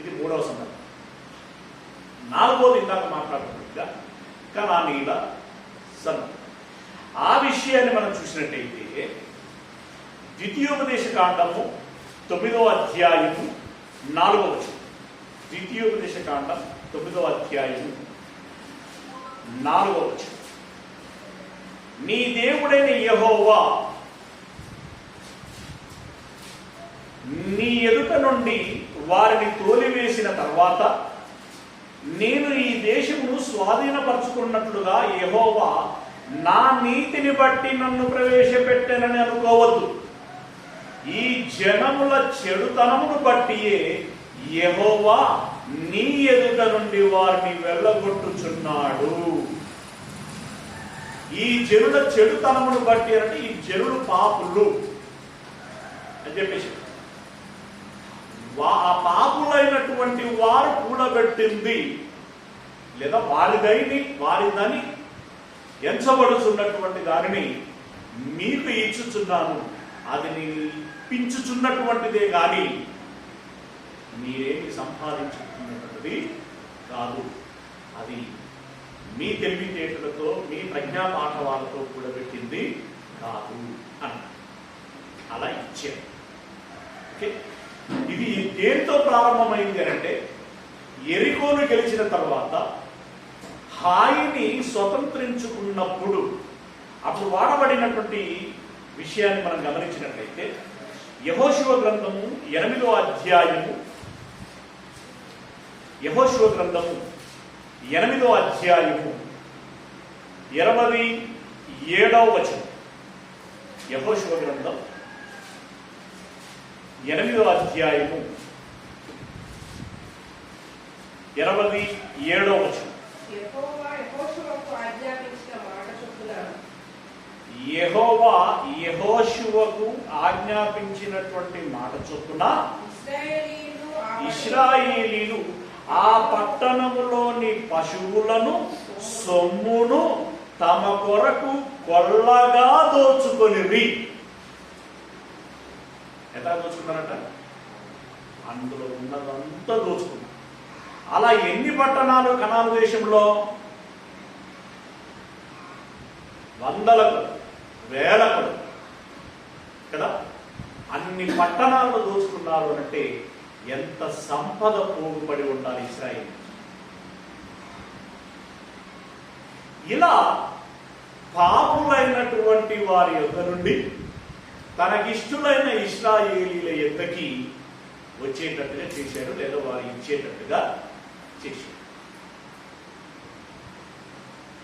ఇది 3వ సందర్భం. 4వది ఇందాక మాట్లాడుతున్నట్టుగా కనానీయుల సందర్భం. ఆ విషయాన్ని మనం చూసినట్టయితే ద్వితీయోపదేశ కాండము 9వ అధ్యాయము 4వ వచనం. ద్వితీయోపదేశ కాండం 9వ అధ్యాయము 4వ వచనం. నీ దేవుడైన యెహోవా నీ ఎదుట నుండి వారిని తోలివేసిన తర్వాత నేను ఈ దేశమును స్వాధీనపరచుకున్నట్లుగా యెహోవా నా నీతిని బట్టి నన్ను ప్రవేశపెట్టానని అనుకోవద్దు. ఈ జనముల చెడుతనమును బట్టియే యెహోవా నీ ఎదుట నుండి వారిని వెళ్ళగొట్టుచున్నాడు. ఈ జనుల చెడుతనమును బట్టి అంటే ఈ జనులు పాపులు అని చెప్పేసి ఆ పాపులైనటువంటి వారు కూడబెట్టింది లేదా వారిదని ఎంచబడుచున్నటువంటి దానిని మీకు ఇచ్చుచున్నాను. అది నేను ఇప్పించుచున్నటువంటిదే కానీ మీరేమి సంపాదించుకున్నటువంటిది కాదు. అది మీ తెలివితేటలతో మీ ప్రజ్ఞాపాఠవాలతో కూడబెట్టింది కాదు అన్న అలా ఇచ్చారు. ఓకే, ఇది దేంతో ప్రారంభమైంది అంటే యెరికోను గెలిచిన తర్వాత హాయిని స్వతంత్రించుకున్నప్పుడు అప్పుడు వాడబడినటువంటి విషయాన్ని మనం గమనించినట్లయితే యెహోషువ గ్రంథము 8వ అధ్యాయము 27వ వచనం. యెహోషువ గ్రంథం 8వ అధ్యాయము 27వ వచనం. యెహోవా యెహోషువకు ఆజ్ఞాపించినటువంటి మాట చొప్పున ఇశ్రాయేలీలు ఆ పట్టణములోని పశువులను సొమ్మును తమ కొరకు కొల్లగా దోచుకొనిరి. ఎలా దోచుకున్నారట? అందులో ఉన్నదంతా దోచుకున్నారు. అలా ఎన్ని పట్టణాలు కనాను దేశంలో? వందలకు వేలకు కదా, అన్ని పట్టణాలను దోచుకున్నారు అంటే ఎంత సంపద పోగుపడి ఉండాలి ఇశ్రాయేలు. ఇలా పాపులైనటువంటి వారి యొద్ద నుండి తనకిష్టులైన ఇశ్రాయేలీల యొద్దకి వచ్చేటట్టుగా చేశారు, లేదా వారు ఇచ్చేటట్టుగా చేశారు.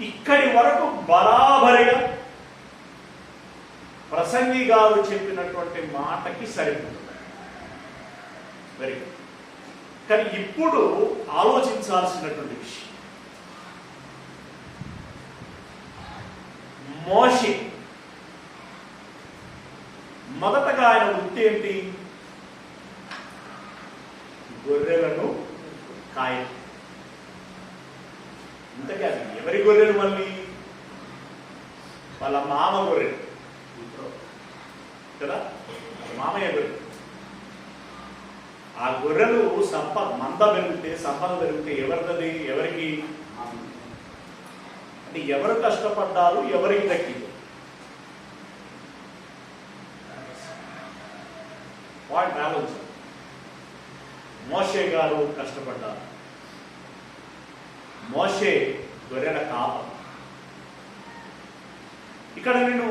ఇక్కడి వరకు బరాబరిగా ప్రసంగి గారు చెప్పినటువంటి మాటకి సరిపోతుంది. Very good. కానీ ఇప్పుడు ఆలోచించాల్సినటువంటి విషయం, మోషే మొదటగా ఆయన వృత్తి ఏంటి? గొర్రెలను కాయడం. ఇంతకీ అది ఎవరి గొర్రెలు? మళ్ళీ వాళ్ళ మామ గొర్రెలు కదా, మామయ్య గొర్రెలు. ఆ గొర్రెలు మంద పెరిగితే, సంపద పెరిగితే ఎవరిది? ఎవరికి అంటే ఎవరు కష్టపడ్డారు, ఎవరికి దక్కింది? వాటి ఆలోచన. మోషే గారు కష్టపడ్డారు. మోషే గొర్రెల కాపం. ఇక్కడ నేను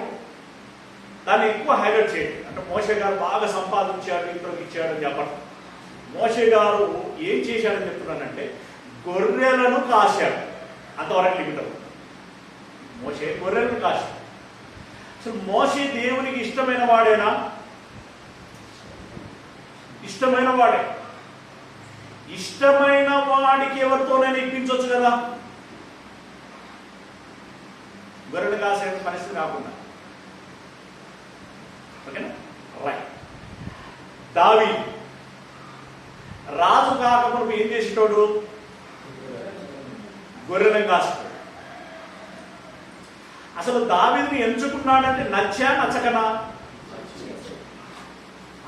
దాన్ని ఎక్కువ హైలైట్ చేయండి. అంటే మోషే గారు బాగా సంపాదించాడు, ఇతరులకు ఇచ్చాడు అని చెప్పండి. మోషే గారు ఏం చేశాడని చెప్తున్నానంటే గొర్రెలను కాశాడు. అంతవరకు లిమిట్ అవుతుంది. మోషే గొర్రెలను కాశాడు. అసలు మోషే దేవునికి ఇష్టమైన వాడేనా? ఇష్టమైన వాడే. ఇష్టమైన వాడికి ఎవరితోనైనా ఇప్పించవచ్చు కదా, గొర్రెలు కాసే పరిస్థితి రాకుండా. ఓకేనా? రైట్. దావీదు రాజు కాకముందు ఏం చేసేటోడు? గొర్రెలను కాసేటోడు. అసలు దావీదుని ఎంచుకున్నాడంటే నచ్చా నచ్చకనా?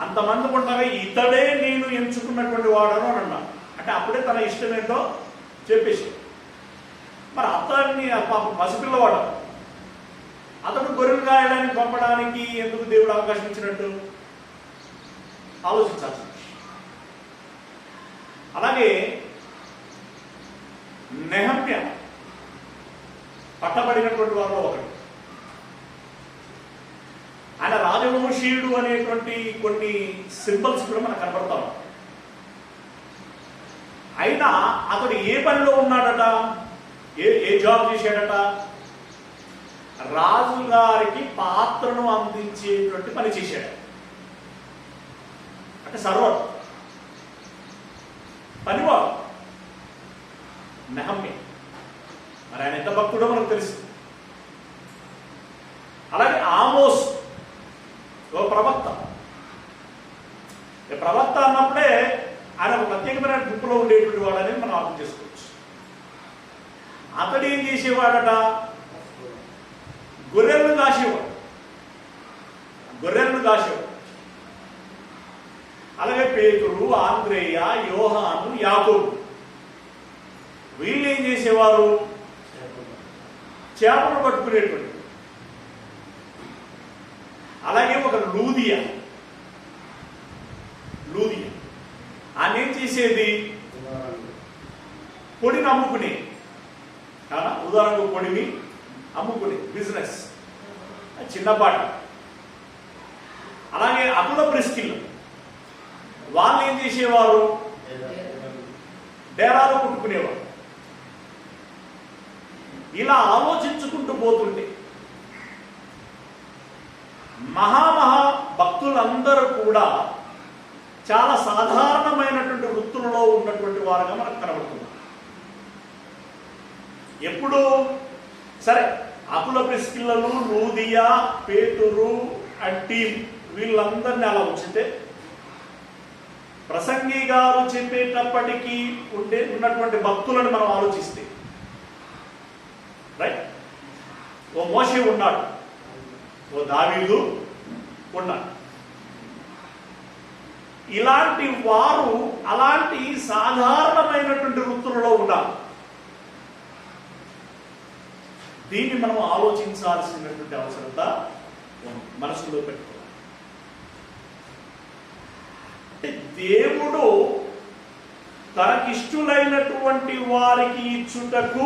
అంతమంది ఉండగా ఇతడే నేను ఎంచుకున్నటువంటి వాడను అని అన్నాడు. అంటే అప్పుడే తన ఇష్టం ఏంటో చెప్పేసి. మరి అతన్ని పసిపిల్లవాడు, అతడు గొర్రెలు కాయడానికి పంపడానికి ఎందుకు దేవుడు అవకాశం ఇచ్చినట్టు ఆలోచించాల్సింది. అలాగే నెహమ్యా పట్టబడినటువంటి వారిలో ఒకడు. ఆయన రాజవంశీయుడు అనేటువంటి కొన్ని సింబల్స్ కూడా మనకు కనబడతాం. అయినా అతడు ఏ పనిలో ఉన్నాడట, ఏ జాబ్ చేశాడట? రాజుగారికి పాత్రను అందించేటువంటి పని చేశాడు. అంటే సర్వర్ పనివాడు నెహమ్యా. మరి ఆయన ఎంత భక్తుడో మనకు తెలుసు. అలాగే ఆమోస్ ఒక ప్రవక్త. ప్రవక్త అన్నప్పుడే ఆయన ఒక ప్రత్యేకమైన గుంపులో ఉండేటువంటి వాడని మనం అర్థం చేసుకోవచ్చు. అతడు ఏం చేసేవాడట? గొర్రెలను కాసేవాడు. అలాగే పేతురు, ఆంద్రేయ, యోహాను, యాకోబు వీళ్ళు ఏం చేసేవారు? చేపలు పట్టుకునేటువంటి. అలాగే ఒక లూదియా ఆయన ఏం చేసేది? పొడిని అమ్ముకునే, ఉదాహరణకు పొడిని అమ్ముకునే బిజినెస్ చిన్నపాటి. అలాగే అకుల ప్రిస్కిల్ వాళ్ళు ఏం చేసేవారు? డేరాలు కుట్టుకునేవారు. ఇలా ఆలోచించుకుంటూ పోతుంటే మహా భక్తులందరూ కూడా చాలా సాధారణమైనటువంటి వృత్తులలో ఉన్నటువంటి వారుగా మనకు కనబడుతున్నారు. ఎప్పుడు సరే అకుల ప్రిస్కిల్లలు, లూదియా, పేతురు అండ్ టీమ్ వీళ్ళందరినీ అలా ఉంచితే, ప్రసంగి గారు చెప్పేటప్పటికీ ఉన్నటువంటి భక్తులను మనం ఆలోచిస్తే, రైట్, ఓ మోషే ఉన్నాడు, ఓ దావీదు ఉన్నాడు. ఇలాంటి వారు అలాంటి సాధారణమైనటువంటి వృత్తులలో ఉన్నారు. దీన్ని మనం ఆలోచించాల్సినటువంటి అవసరత మనసులో పెట్టుకోవాలి. దేవుడు తనకిష్టులైనటువంటి వారికి ఇచ్చుటకు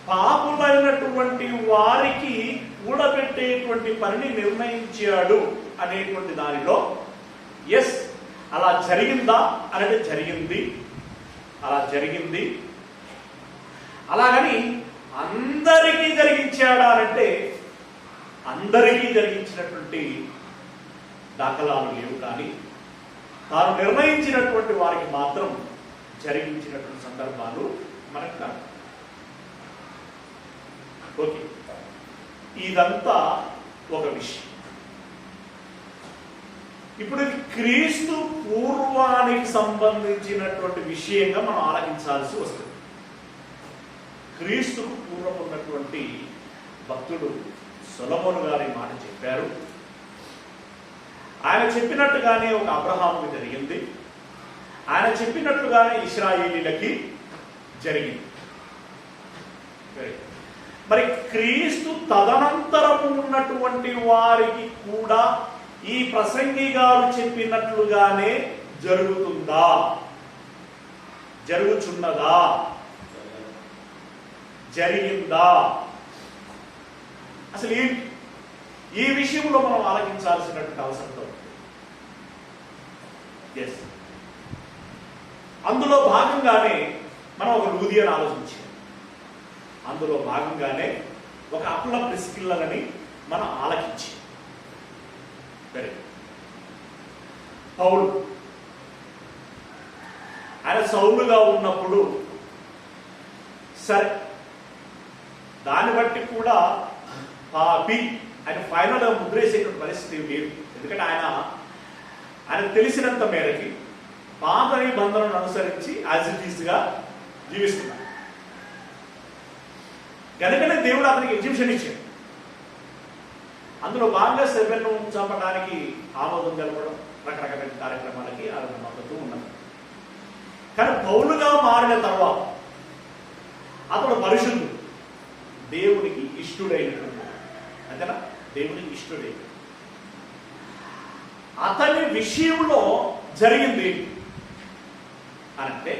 పాపులైనటువంటి వారికి కూడబెట్టేటువంటి పనిని నిర్ణయించాడు అనేటువంటి దానిలో ఎస్ అలా జరిగిందా అంటే జరిగింది. అలా జరిగింది. అలాగని అందరికీ జరిగించాడా అంటే అందరికీ జరిగించినటువంటి దాఖలాలు లేవు. కానీ తాను నిర్ణయించినటువంటి వారికి మాత్రం జరిగించినటువంటి సందర్భాలు మనకు కాదు. ఓకే, ఇదంతా ఒక విషయం. ఇప్పుడు క్రీస్తు పూర్వానికి సంబంధించినటువంటి విషయంగా మనం ఆలోచించాల్సి వస్తుంది. క్రీస్తుకు పూర్వం ఉన్నటువంటి భక్తుడు సొలొమోను గారి మాట చెప్పారు. ఆయన చెప్పినట్టుగానే ఒక అబ్రహాముకి జరిగింది. ఆయన చెప్పినట్లుగానే ఇశ్రాయేలీలకి జరిగింది. మరి క్రీస్తు తదనంతరము ఉన్నటువంటి వారికి కూడా ఈ ప్రసంగి గారు చెప్పినట్లుగానే జరుగుతుందా? జరుగుచున్నదా? జరిగిందా? అసలు ఈ విషయంలో మనం ఆలోచించాల్సినటువంటి అవసరం ఉంది. ఎస్, అందులో భాగంగానే మనం ఒక లూదియను ఆలోచించాం. అందులో భాగంగానే ఒక అకుల ప్రిస్కిల్లలని మనం ఆలకించాం. పౌలు ఆయన సౌలుగా ఉన్నప్పుడు సరే, దాన్ని బట్టి కూడా పాపి ఆయన ఫైనల్గా ముద్రేసేటువంటి పరిస్థితి లేదు. ఎందుకంటే ఆయన తెలిసినంత మేరకి పాత నిబంధనలను అనుసరించి యాజ్ ఇట్ ఈస్గా జీవిస్తున్నాడు. కనుకనే దేవుడు అతనికి ఎగ్జిబిషన్ ఇచ్చాడు. అందులో భాగంగా సెవెన్ను చంపడానికి ఆమోదం తెలపడం, రకరకాల కార్యక్రమాలకి ఆయన మద్దతు ఉన్నది. కానీ పౌలుగా మారిన తర్వాత అతడు పరిశుద్ధుడు, దేవునికి ఇష్టుడైనటువంటి, అంతేనా, దేవునికి ఇష్టుడైన అతని విషయంలో జరిగింది అంటే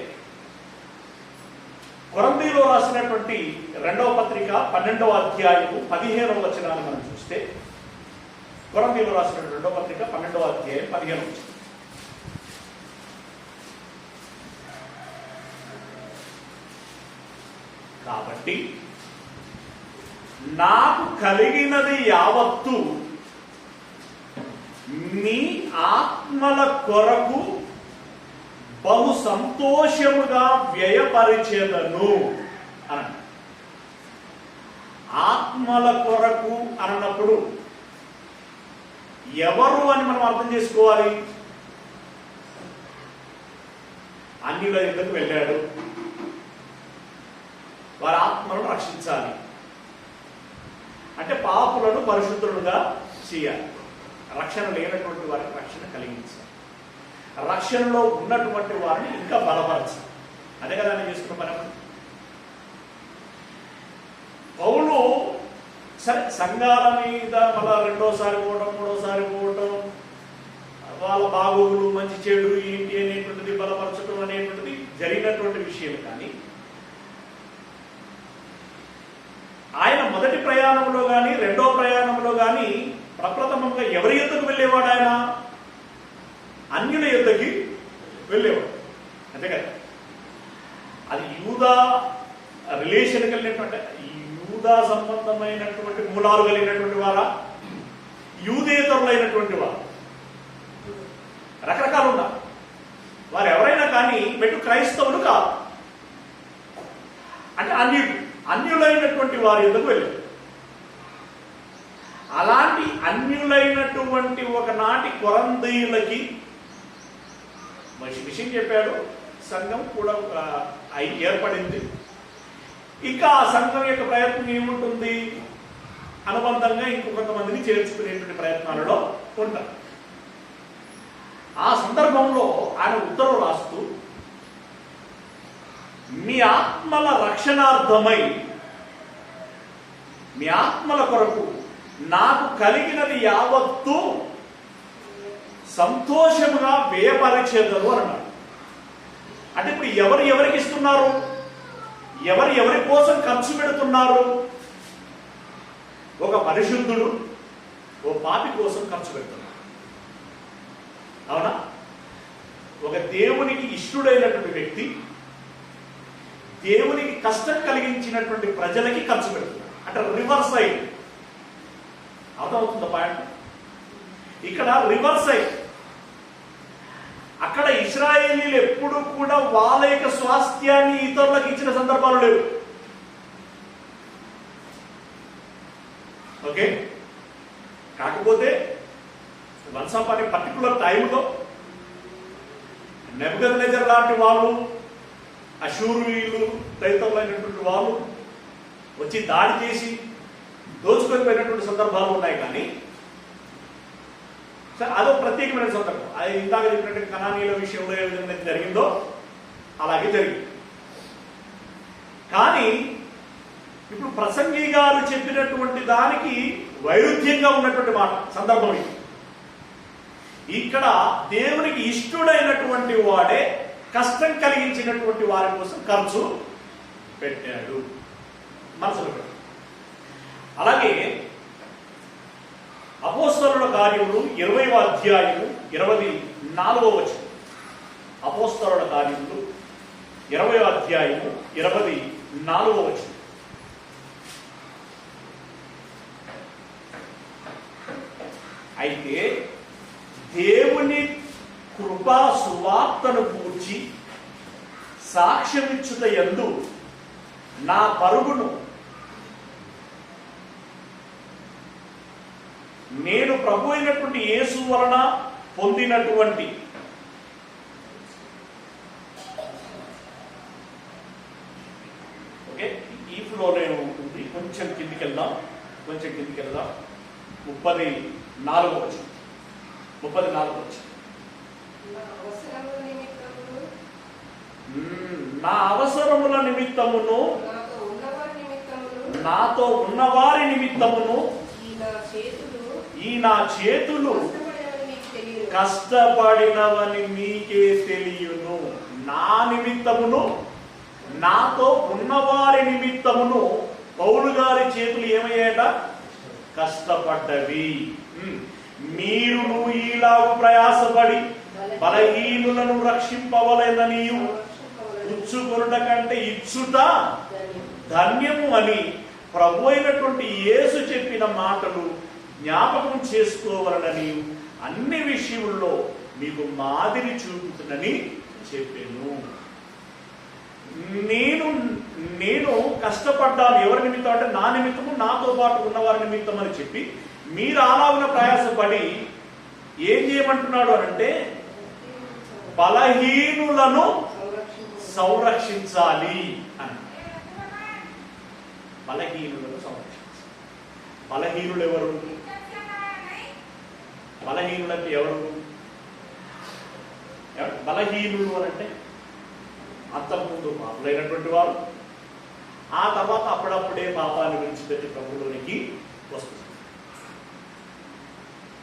కొరంథీలో రాసినటువంటి 2వ పత్రిక 12వ అధ్యాయము 15వ వచనాన్ని మనం చూస్తే, కొరంథీలో రాసినటువంటి 2వ పత్రిక 12వ అధ్యాయం 15వ వచనం. కాబట్టి నాకు కలిగినది యావత్తు మీ ఆత్మల కొరకు బహు సంతోషముగా వ్యయపరిచేదను అనండి. ఆత్మల కొరకు అన్నప్పుడు ఎవరు అని మనం అర్థం చేసుకోవాలి? అన్యుల యుద్ధకు వెళ్ళాడు, వారి ఆత్మలను రక్షించాలి అంటే పాపులను పరిశుద్ధులుగా చేయాలి. రక్షణ లేనటువంటి వారికి రక్షణ కలిగించాలి, రక్షణలో ఉన్నటువంటి వారిని ఇంకా బలపరచాలి. అదే కదా నేను చేసుకున్న పని. పౌలు సరే సంఘాల మీద మళ్ళా రెండోసారి పోవడం, మూడోసారి పోవడం, వాళ్ళ బాగోగులు, మంచి చెడు ఏంటి అనేటువంటిది బలపరచడం అనేటువంటిది జరిగినటువంటి విషయం. కానీ ఆయన మొదటి ప్రయాణంలో కానీ రెండో ప్రయాణంలో కానీ ప్రప్రథమంగా ఎవరి యుద్ధకు వెళ్ళేవాడు? ఆయన అన్యుల యుద్ధకి వెళ్ళేవాడు, అంతే కదా. అది యూదా రిలేషన్ కలిగినటువంటి, యూదా సంబంధమైనటువంటి మూలాలు కలిగినటువంటి వారా, యూదేతరులైనటువంటి వారు, రకరకాలు ఉన్నారు. వారు ఎవరైనా కానీ మెట్టు క్రైస్తవులు కాదు, అంటే అన్యులైనటువంటి వారి యుద్ధకు వెళ్ళారు. అలాంటి అన్యులైనటువంటి ఒకనాటి కొరందీయులకి విషయం చెప్పాడు. సంఘం కూడా ఏర్పడింది. ఇంకా ఆ సంఘం యొక్క ప్రయత్నం ఏముంటుంది? అనుబంధంగా ఇంకొంతమందిని చేర్చుకునేటువంటి ప్రయత్నాలలో ఉంటారు. ఆ సందర్భంలో ఆయన ఉత్తరం రాస్తూ, మీ ఆత్మల రక్షణార్థమై, మీ ఆత్మల కొరకు నాకు కలిగినది యావత్తు సంతోషముగా వ్యయపరిచేదను అన్నాడు. అంటే ఇప్పుడు ఎవరు ఎవరికి ఇస్తున్నారు? ఎవరు ఎవరి కోసం ఖర్చు పెడుతున్నారు? ఒక పరిశుద్ధుడు ఓ పాపి కోసం ఖర్చు పెడుతున్నారు, అవునా? ఒక దేవునికి ఇష్టడైనటువంటి వ్యక్తి దేవునికి కష్టం కలిగించినటువంటి ప్రజలకి ఖర్చు పెడుతున్నారు. అంటే రివర్స్ అయింది. అర్థమవుతుందా పాయింట్? ఇక్కడ రివర్స్ అయింది. అక్కడ ఇశ్రాయేలీలు ఎప్పుడు కూడా వాళ్ళ యొక్క స్వాస్థ్యాన్ని ఇతరులకు ఇచ్చిన సందర్భాలు లేవు. ఓకే, కాకపోతే వన్స్ ఆఫ్ అనే పర్టికులర్ టైంలో నెబుకద్నెజర్ లాంటి వాళ్ళు, అషూరీయులు తదితరులైనటువంటి వాళ్ళు వచ్చి దాడి చేసి దోచుకొని పోయినటువంటి సందర్భాలు ఉన్నాయి. కానీ సరే, అదో ప్రత్యేకమైన సందర్భం. అది ఇందాక చెప్పినట్టు కనానీయుల విషయంలో ఏ విధంగా జరిగిందో అలాగే జరిగింది. కానీ ఇప్పుడు ప్రసంగి గారు చెప్పినటువంటి దానికి వైరుధ్యంగా ఉన్నటువంటి మాట సందర్భం ఇది. ఇక్కడ దేవునికి ఇష్టడైనటువంటి వాడే కష్టం కలిగించినటువంటి వారి కోసం ఖర్చు పెట్టాడు, మనసులో పెట్టాడు. అలాగే అపోస్తలుల కార్యములు 20వ అధ్యాయము 24వ వచనం. అపోస్తలుల కార్యములు 20వ అధ్యాయము 24వ వచనం. అయితే దేవుని కృపా సువార్తను గూర్చి సాక్ష్యమిచ్చుట యందు నా పరుగును నేను ప్రభు అయినటువంటి యేసు వలన పొందినటువంటి ఓకే ఈ ఫ్లోనే ఉంటుంది. కొంచెం కిందికి వెళ్దాం. 34వ వచనం. నా అవసరముల నిమిత్తమును నాతో ఉన్నవారి నిమిత్తమును ఈ నా చేతులు కష్టపడినవని మీకే తెలియను. నా నిమిత్తమును నాతో ఉన్నవారి నిమిత్తమును పౌలు గారి చేతులు ఏమయ్యాట? కష్టపడ్డవి. మీరును ఈలాగు ప్రయాసపడి బలహీనులను రక్షింపవలెననియు పుచ్చుకొనుట కంటే ఇచ్చుట ధన్యము అని ప్రభు అయినటువంటి యేసు చెప్పిన మాటలు జ్ఞాపకం చేసుకోవాలని అన్ని విషయంలో మీకు మాదిరి చూపుతుందని చెప్పాను. నేను కష్టపడ్డాను. ఎవరి నిమిత్తం అంటే నా నిమిత్తము, నాతో పాటు ఉన్నవారి నిమిత్తం అని చెప్పి మీరు అలాగున ప్రయాసపడి ఏం చేయమంటున్నాడు అనంటే బలహీనులను సంరక్షించాలి అని. బలహీనులను సంరక్షించాలి. బలహీనులు ఎవరు? బలహీనులంటే ఎవరు? బలహీనులు అనంటే అంతకుముందు పాపులైనటువంటి వారు, ఆ తర్వాత అప్పుడప్పుడే పాపాన్ని విడిచిపెట్టి ప్రభువులోనికి వస్తుంది.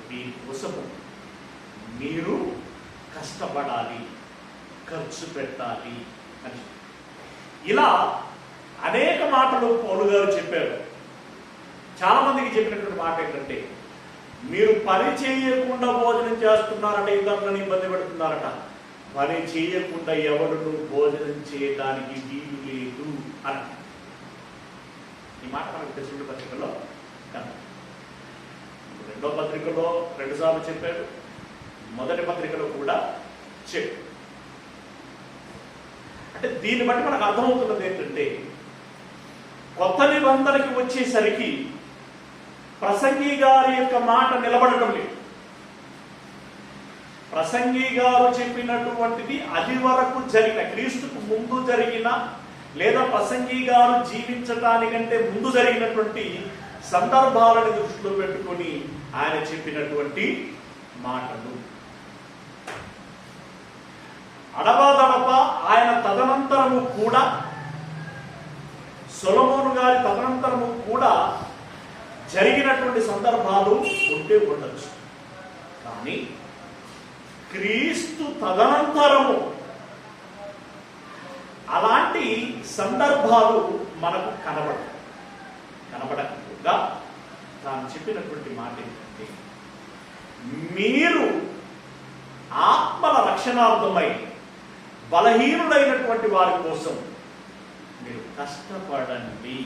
దీనికోసము మీరు కష్టపడాలి, ఖర్చు పెట్టాలి అని ఇలా అనేక మాటలు పౌలు గారు చెప్పారు. చాలా మందికి చెప్పినటువంటి మాట ఏంటంటే, మీరు పని చేయకుండా భోజనం చేస్తున్నారట, ఇతరులను ఇబ్బంది పెడుతున్నారట. పని చేయకుండా ఎవడును భోజనం చేయడానికి వీలు లేదు అని ఈ మాట మనకు తెలిసిన పత్రికలో కన్నా. రెండో పత్రికలో 2 సార్లు చెప్పాడు, మొదటి పత్రికలో కూడా చెప్పాడు. అంటే దీన్ని బట్టి మనకు అర్థమవుతున్నది ఏంటంటే, కొత్త నిబంధనకి వచ్చేసరికి ప్రసంగి గారి యొక్క మాట నిలబడటం లేదు. ప్రసంగి గారు చెప్పినటువంటిది అది వరకు జరిగిన, క్రీస్తుకు ముందు జరిగిన లేదా ప్రసంగి గారు జీవించటానికంటే ముందు జరిగినటువంటి సందర్భాలను దృష్టిలో పెట్టుకొని ఆయన చెప్పినటువంటి మాటలు. అడపాదడప ఆయన తదనంతరము కూడా, సొలొమోను గారి తదనంతరము కూడా జరిగినటువంటి సందర్భాలు ఉంటే ఉండొచ్చు. కానీ క్రీస్తు తదనంతరము అలాంటి సందర్భాలు మనకు కనబడకుండా తాను చెప్పినటువంటి మాట ఏంటంటే, మీరు ఆత్మల రక్షణార్థమై బలహీనులైనటువంటి వారి కోసం మీరు కష్టపడండి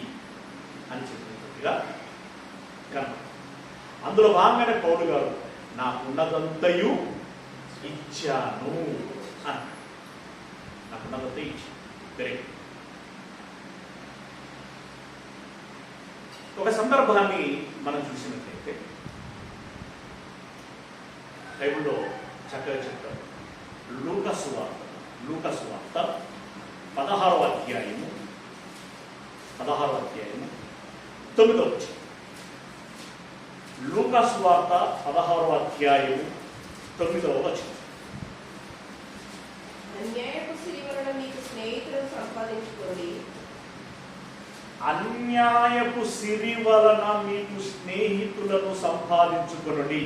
అని చెప్పినట్టుగా కనుక అందులో భాగంగానే పౌలు గారు నాకున్నదంతయు ఇచ్చాను అని, నాకున్నదంతా ఇచ్చాను. ఒక సందర్భాన్ని మనం చూసినట్లయితే బైబిల్లో చక్కగా చెప్తారు. లూకాసు వార్త 16వ అధ్యాయము 9వ వచనం. లూకాసు వార్త 16వ అధ్యాయము 9వ వచనం. అన్యాయపు సిరి వలన మీకు స్నేహితులను సంపాదించుకోండి. అన్యాయపు సిరి వలన మీకు స్నేహితులను సంపాదించుకొనుడి.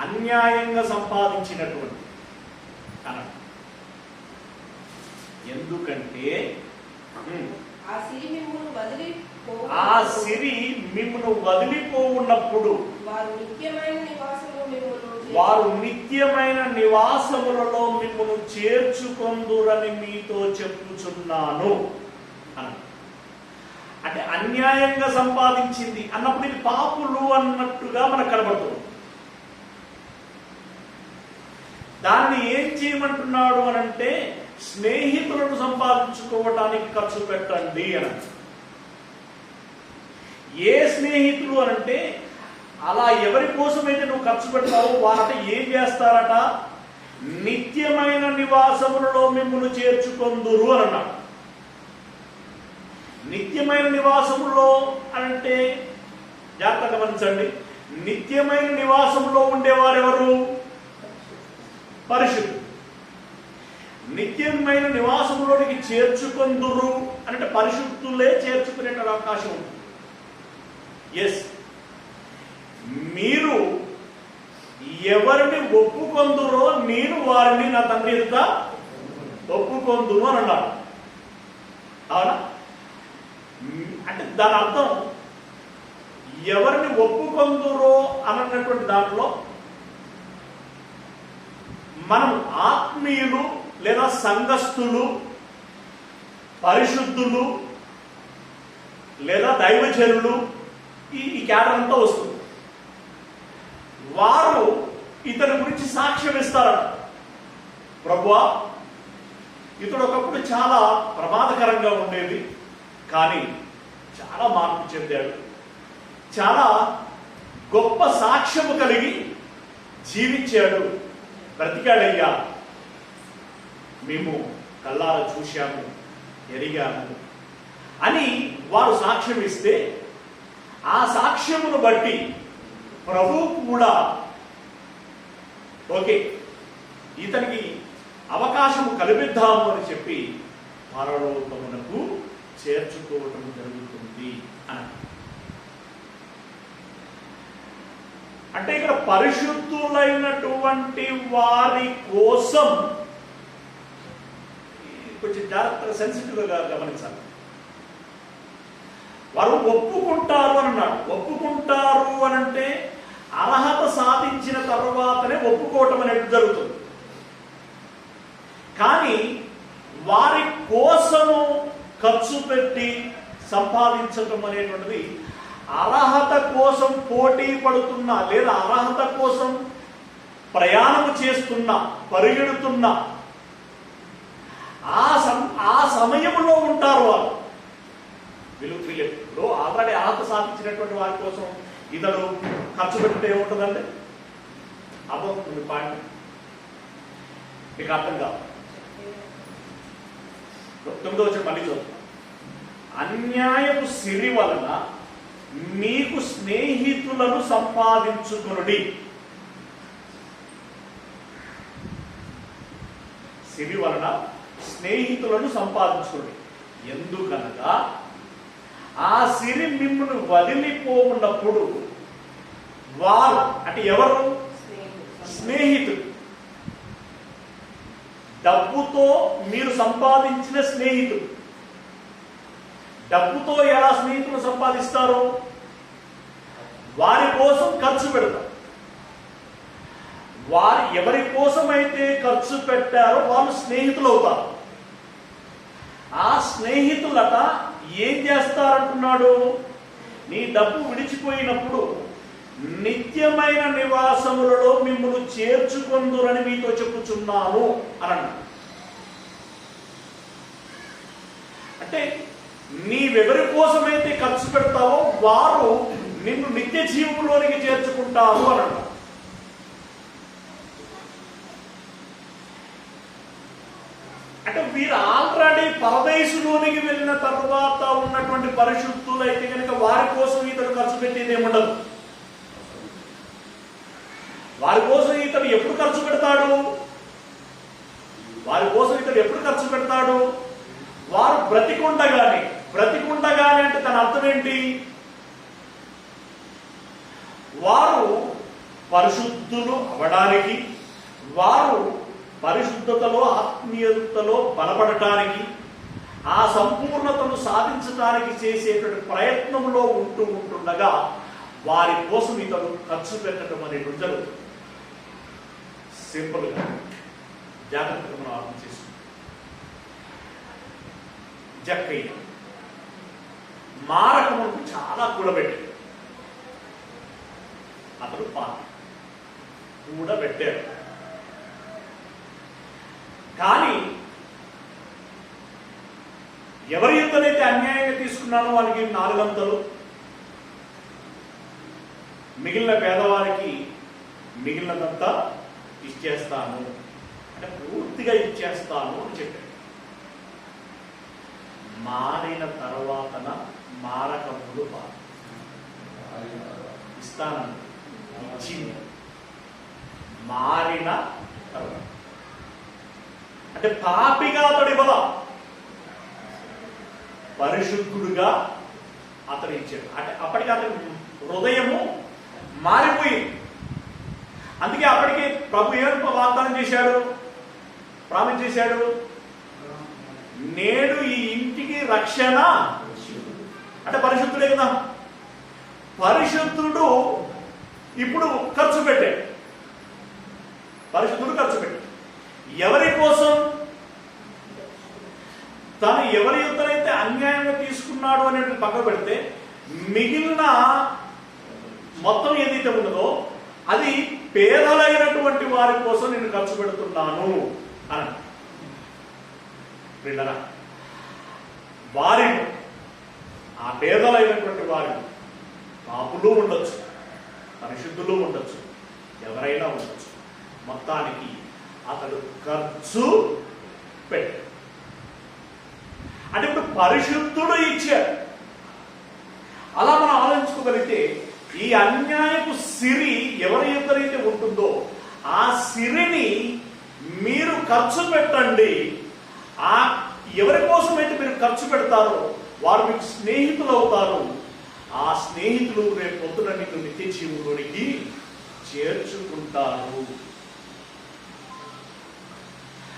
అన్యాయంగా సంపాదించినటువంటి అన్నాడు. ఎందుకంటే ఆ సిరి మిమ్మును వదిలిపోవున్నప్పుడు వారు నిత్యమైన నివాసములలో మిమ్మును చేర్చుకొందురని మీతో చెప్పుచున్నాను అన్నాడు. అంటే అన్యాయంగా సంపాదించింది అన్నప్పుడు ఇది పాపులు అన్నట్టుగా మనకు కనబడుతుంది. దాన్ని ఏం చేయమంటున్నాడు అనంటే, స్నేహితులను సంపాదించుకోవటానికి ఖర్చు పెట్టండి అని. ఏ స్నేహితులు అనంటే, అలా ఎవరి కోసమైతే నువ్వు ఖర్చు పెడతావో వారట ఏం చేస్తారట, నిత్యమైన నివాసములలో మిమ్మును చేర్చుకొందురు అని అన్నాడు. నిత్యమైన నివాసములో అంటే జాగ్రత్తగా గమనించండి, నిత్యమైన నివాసములో ఉండేవారెవరు? పరిశుద్ధులు. నిత్యమైన నివాసంలోనికి చేర్చుకొందురు అంటే పరిశుద్ధులే చేర్చుకునే అవకాశం ఉంది. ఎస్, మీరు ఎవరిని ఒప్పుకొందురో నేను వారిని నా తండ్రి ఎదుట ఒప్పుకొందును అని అన్నాడు. అవునా? అంటే దాని అర్థం ఎవరిని ఒప్పుకొందురో అన్నటువంటి దాంట్లో మనం ఆత్మీయులు లేదా సంఘస్థులు పరిశుద్ధులు లేదా దైవజనులు ఈ క్యాడర్ అంతా వస్తుంది. వారు ఇతని గురించి సాక్ష్యం ఇస్తారట. ప్రభువా, ఇతడు ఒకప్పుడు చాలా ప్రమాదకరంగా ఉండేది, కానీ చాలా మార్పు చెందాడు, చాలా గొప్ప సాక్ష్యము కలిగి జీవించాడు, బ్రతికాడయ్యా, మేము కళ్ళారా చూశాము, ఎరిగాము అని వారు సాక్ష్యం ఇస్తే, ఆ సాక్ష్యమును బట్టి ప్రభువు కూడా ఓకే ఇతనికి అవకాశము కల్పిద్దాము అని చెప్పి పరలోకమునకు చేర్చుకోవటం జరుగుతుంది అని. అంటే ఇక్కడ పరిశుద్ధులైనటువంటి వారి కోసం కొంచెం జాగ్రత్తగా సెన్సిటివ్గా గమనించాలి. వారు ఒప్పుకుంటారు అని అన్నాడు. ఒప్పుకుంటారు అని అంటే అర్హత సాధించిన తర్వాతనే ఒప్పుకోవటం అనేది జరుగుతుంది. కానీ వారి కోసము ఖర్చు పెట్టి సంపాదించటం అనేటువంటిది అర్హత కోసం పోటీ పడుతున్న లేదా అర్హత కోసం ప్రయాణం చేస్తున్న పరిగెడుతున్న ఆ సమయంలో ఉంటారు వారు. వీళ్ళు ఆల్రెడీ అర్హత సాధించినటువంటి వారి కోసం ఇతడు ఖర్చు పెట్టే ఏముంటుందండి? అర్థమవుతుంది పాయింట్? మీకు అర్థం కాదు. 9వ వచనం మళ్ళీ చూద్దాం. అన్యాయపు సిరి వలన మీకు స్నేహితులను సంపాదించుకొనుడి. సిరి వలన స్నేహితులను సంపాదించుకోండి. ఎందుకనగా ఆ సిరి మిమ్మల్ని వదిలిపోఉన్నప్పుడు వారు అంటే ఎవరు? స్నేహితులు. డబ్బుతో మీరు సంపాదించిన స్నేహితులు. డబ్బుతో ఎలా స్నేహితులు సంపాదిస్తారు? వారి కోసం ఖర్చు పెడతారు. వారు ఎవరి కోసమైతే ఖర్చు పెట్టారో వాళ్ళు స్నేహితులు అవుతారు. ఆ స్నేహితులట ఏం చేస్తారంటున్నాడు? నీ డబ్బు విడిచిపోయినప్పుడు నిత్యమైన నివాసములలో మిమ్మల్ని చేర్చుకొందురని మీతో చెప్పుచున్నాను అని అన్నాడు. అంటే నీవెవరి కోసమైతే ఖర్చు పెడతావో వారు నిన్ను నిత్య జీవంలోనికి చేర్చుకుంటారు అని అన్నాడు. అంటే వీరు ఆల్రెడీ పరదేశంలోనికి వెళ్ళిన తర్వాత ఉన్నటువంటి పరిశుద్ధులు అయితే కనుక వారి కోసం ఇతడు ఖర్చు పెట్టేది ఏముండదు. వారి కోసం ఇతడు ఎప్పుడు ఖర్చు పెడతాడు? వారి కోసం ఇతడు ఎప్పుడు ఖర్చు పెడతాడు? వారు బ్రతికుండగానే. బ్రతికుండగానే అంటే తన అర్థం ఏంటి? వారు పరిశుద్ధులు అవడానికి, వారు పరిశుద్ధతలో ఆత్మీయతలో బలపడటానికి, ఆ సంపూర్ణతను సాధించడానికి చేసేటువంటి ప్రయత్నంలో ఉంటుండగా వారి కోసం ఇతడు ఖర్చు పెట్టడం అనేటువంటి జరుగుతుంది. సింపుల్గా జాగ్రత్తగా మనం అర్థం చేసుకుంటాం. జక్కయ్య మారకములకు చాలా కూడబెట్టాడు. అతడు కూడబెట్టాడు. కానీ ఎవరి యుద్ధనైతే అన్యాయంగా తీసుకున్నానో వానికి 4 వంతులు, మిగిలిన పేదవారికి మిగిలినదంతా ఇచ్చేస్తాను అంటే పూర్తిగా ఇచ్చేస్తాను అని చెప్పాడు. మారిన తర్వాతన మారకములు ఇస్తానని ఇచ్చింది. మారిన తర్వాత అంటే పాపిగా అతడి బల పరిశుద్ధుడుగా అతడు ఇచ్చాడు. అంటే అప్పటికి అతని హృదయము మారిపోయింది. అందుకే అప్పటికి ప్రభు ఏం వాగ్దానం చేశాడు? ప్రామిస్ చేశాడు, నేడు ఈ ఇంటికి రక్షణ. అంటే పరిశుద్ధుడే కదా. పరిశుద్ధుడు ఇప్పుడు ఖర్చు పెట్టాడు. పరిశుద్ధుడు ఖర్చు పెట్టాడు. ఎవరి కోసం? తను ఎవరి యుద్ధనైతే అన్యాయంగా తీసుకున్నాడు అనేది పక్క పెడితే మిగిలిన మొత్తం ఏదైతే ఉన్నదో అది పేదలైనటువంటి వారి కోసం నేను ఖర్చు పెడుతున్నాను అని. పిల్లరా, వారిని ఆ పేదలైనటువంటి వారిని పాపులు ఉండొచ్చు, పరిశుద్ధులు ఉండొచ్చు, ఎవరైనా ఉండొచ్చు, మొత్తానికి అతడు ఖర్చు పెట్టాడు. అంటే ఇప్పుడు పరిశుద్ధుడు ఇచ్చాడు. అలా మనం ఆలోచించుకోగలిగితే ఈ అన్యాయపు సిరి ఎవరి ఎదురైతే ఉంటుందో ఆ సిరిని మీరు ఖర్చు పెట్టండి. ఆ ఎవరి కోసమైతే మీరు ఖర్చు పెడతారో వారు మీకు స్నేహితులు అవుతారు. ఆ స్నేహితులు రేపు పొద్దున నీకు నిత్య జీవులోనికి చేర్చుకుంటారు.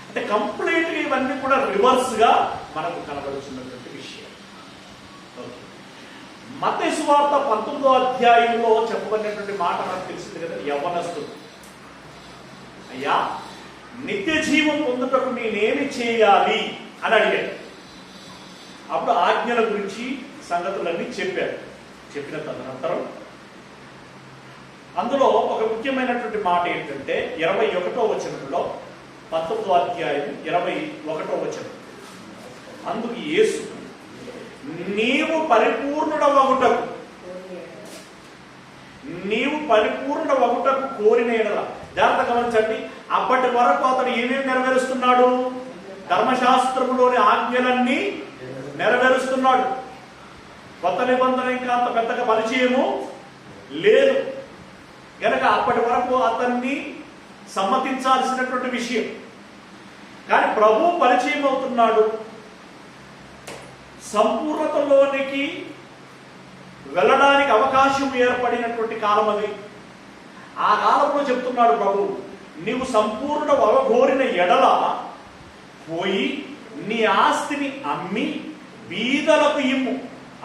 అంటే కంప్లీట్ గా ఇవన్నీ కూడా రివర్స్ గా మనకు కనబడుతున్నటువంటి విషయం. మత్తయి సువార్త 19వ అధ్యాయంలో చెప్పబడినటువంటి మాట మనకు తెలిసింది కదా, యవ్వనస్తుడు అయ్యా నిత్య జీవం పొందుటకు నేనేమి చేయాలి అని అడిగాడు. అప్పుడు ఆజ్ఞల గురించి సంగతులన్నీ చెప్పారు. చెప్పిన తదనంతరం అందులో ఒక ముఖ్యమైనటువంటి మాట ఏంటంటే 21వ వచనంలో 19వ అధ్యాయం 21వ వచనం, అందుకు యేసు నీవు పరిపూర్ణుడవగుటకు కోరిన ఎడల, జాగ్రత్త గమనించండి, అప్పటి వరకు అతడు ఏమేమి నెరవేరుస్తున్నాడు? ధర్మశాస్త్రములోని ఆజ్ఞలన్నీ నెరవేరుస్తున్నాడు. కొత్త నిబంధన ఇంకా అంత పెద్దగా పరిచయము లేదు గనక అప్పటి వరకు అతన్ని సమ్మతించాల్సినటువంటి విషయం. కానీ ప్రభు పరిచయం అవుతున్నాడు. సంపూర్ణతలోనికి వెళ్ళడానికి అవకాశం ఏర్పడినటువంటి కాలం అది. ఆ కాలంలో చెప్తున్నాడు ప్రభు, నీవు సంపూర్ణ అవగోరిన ఎడల పోయి నీ ఆస్తిని అమ్మి బీదలకు ఇమ్ము,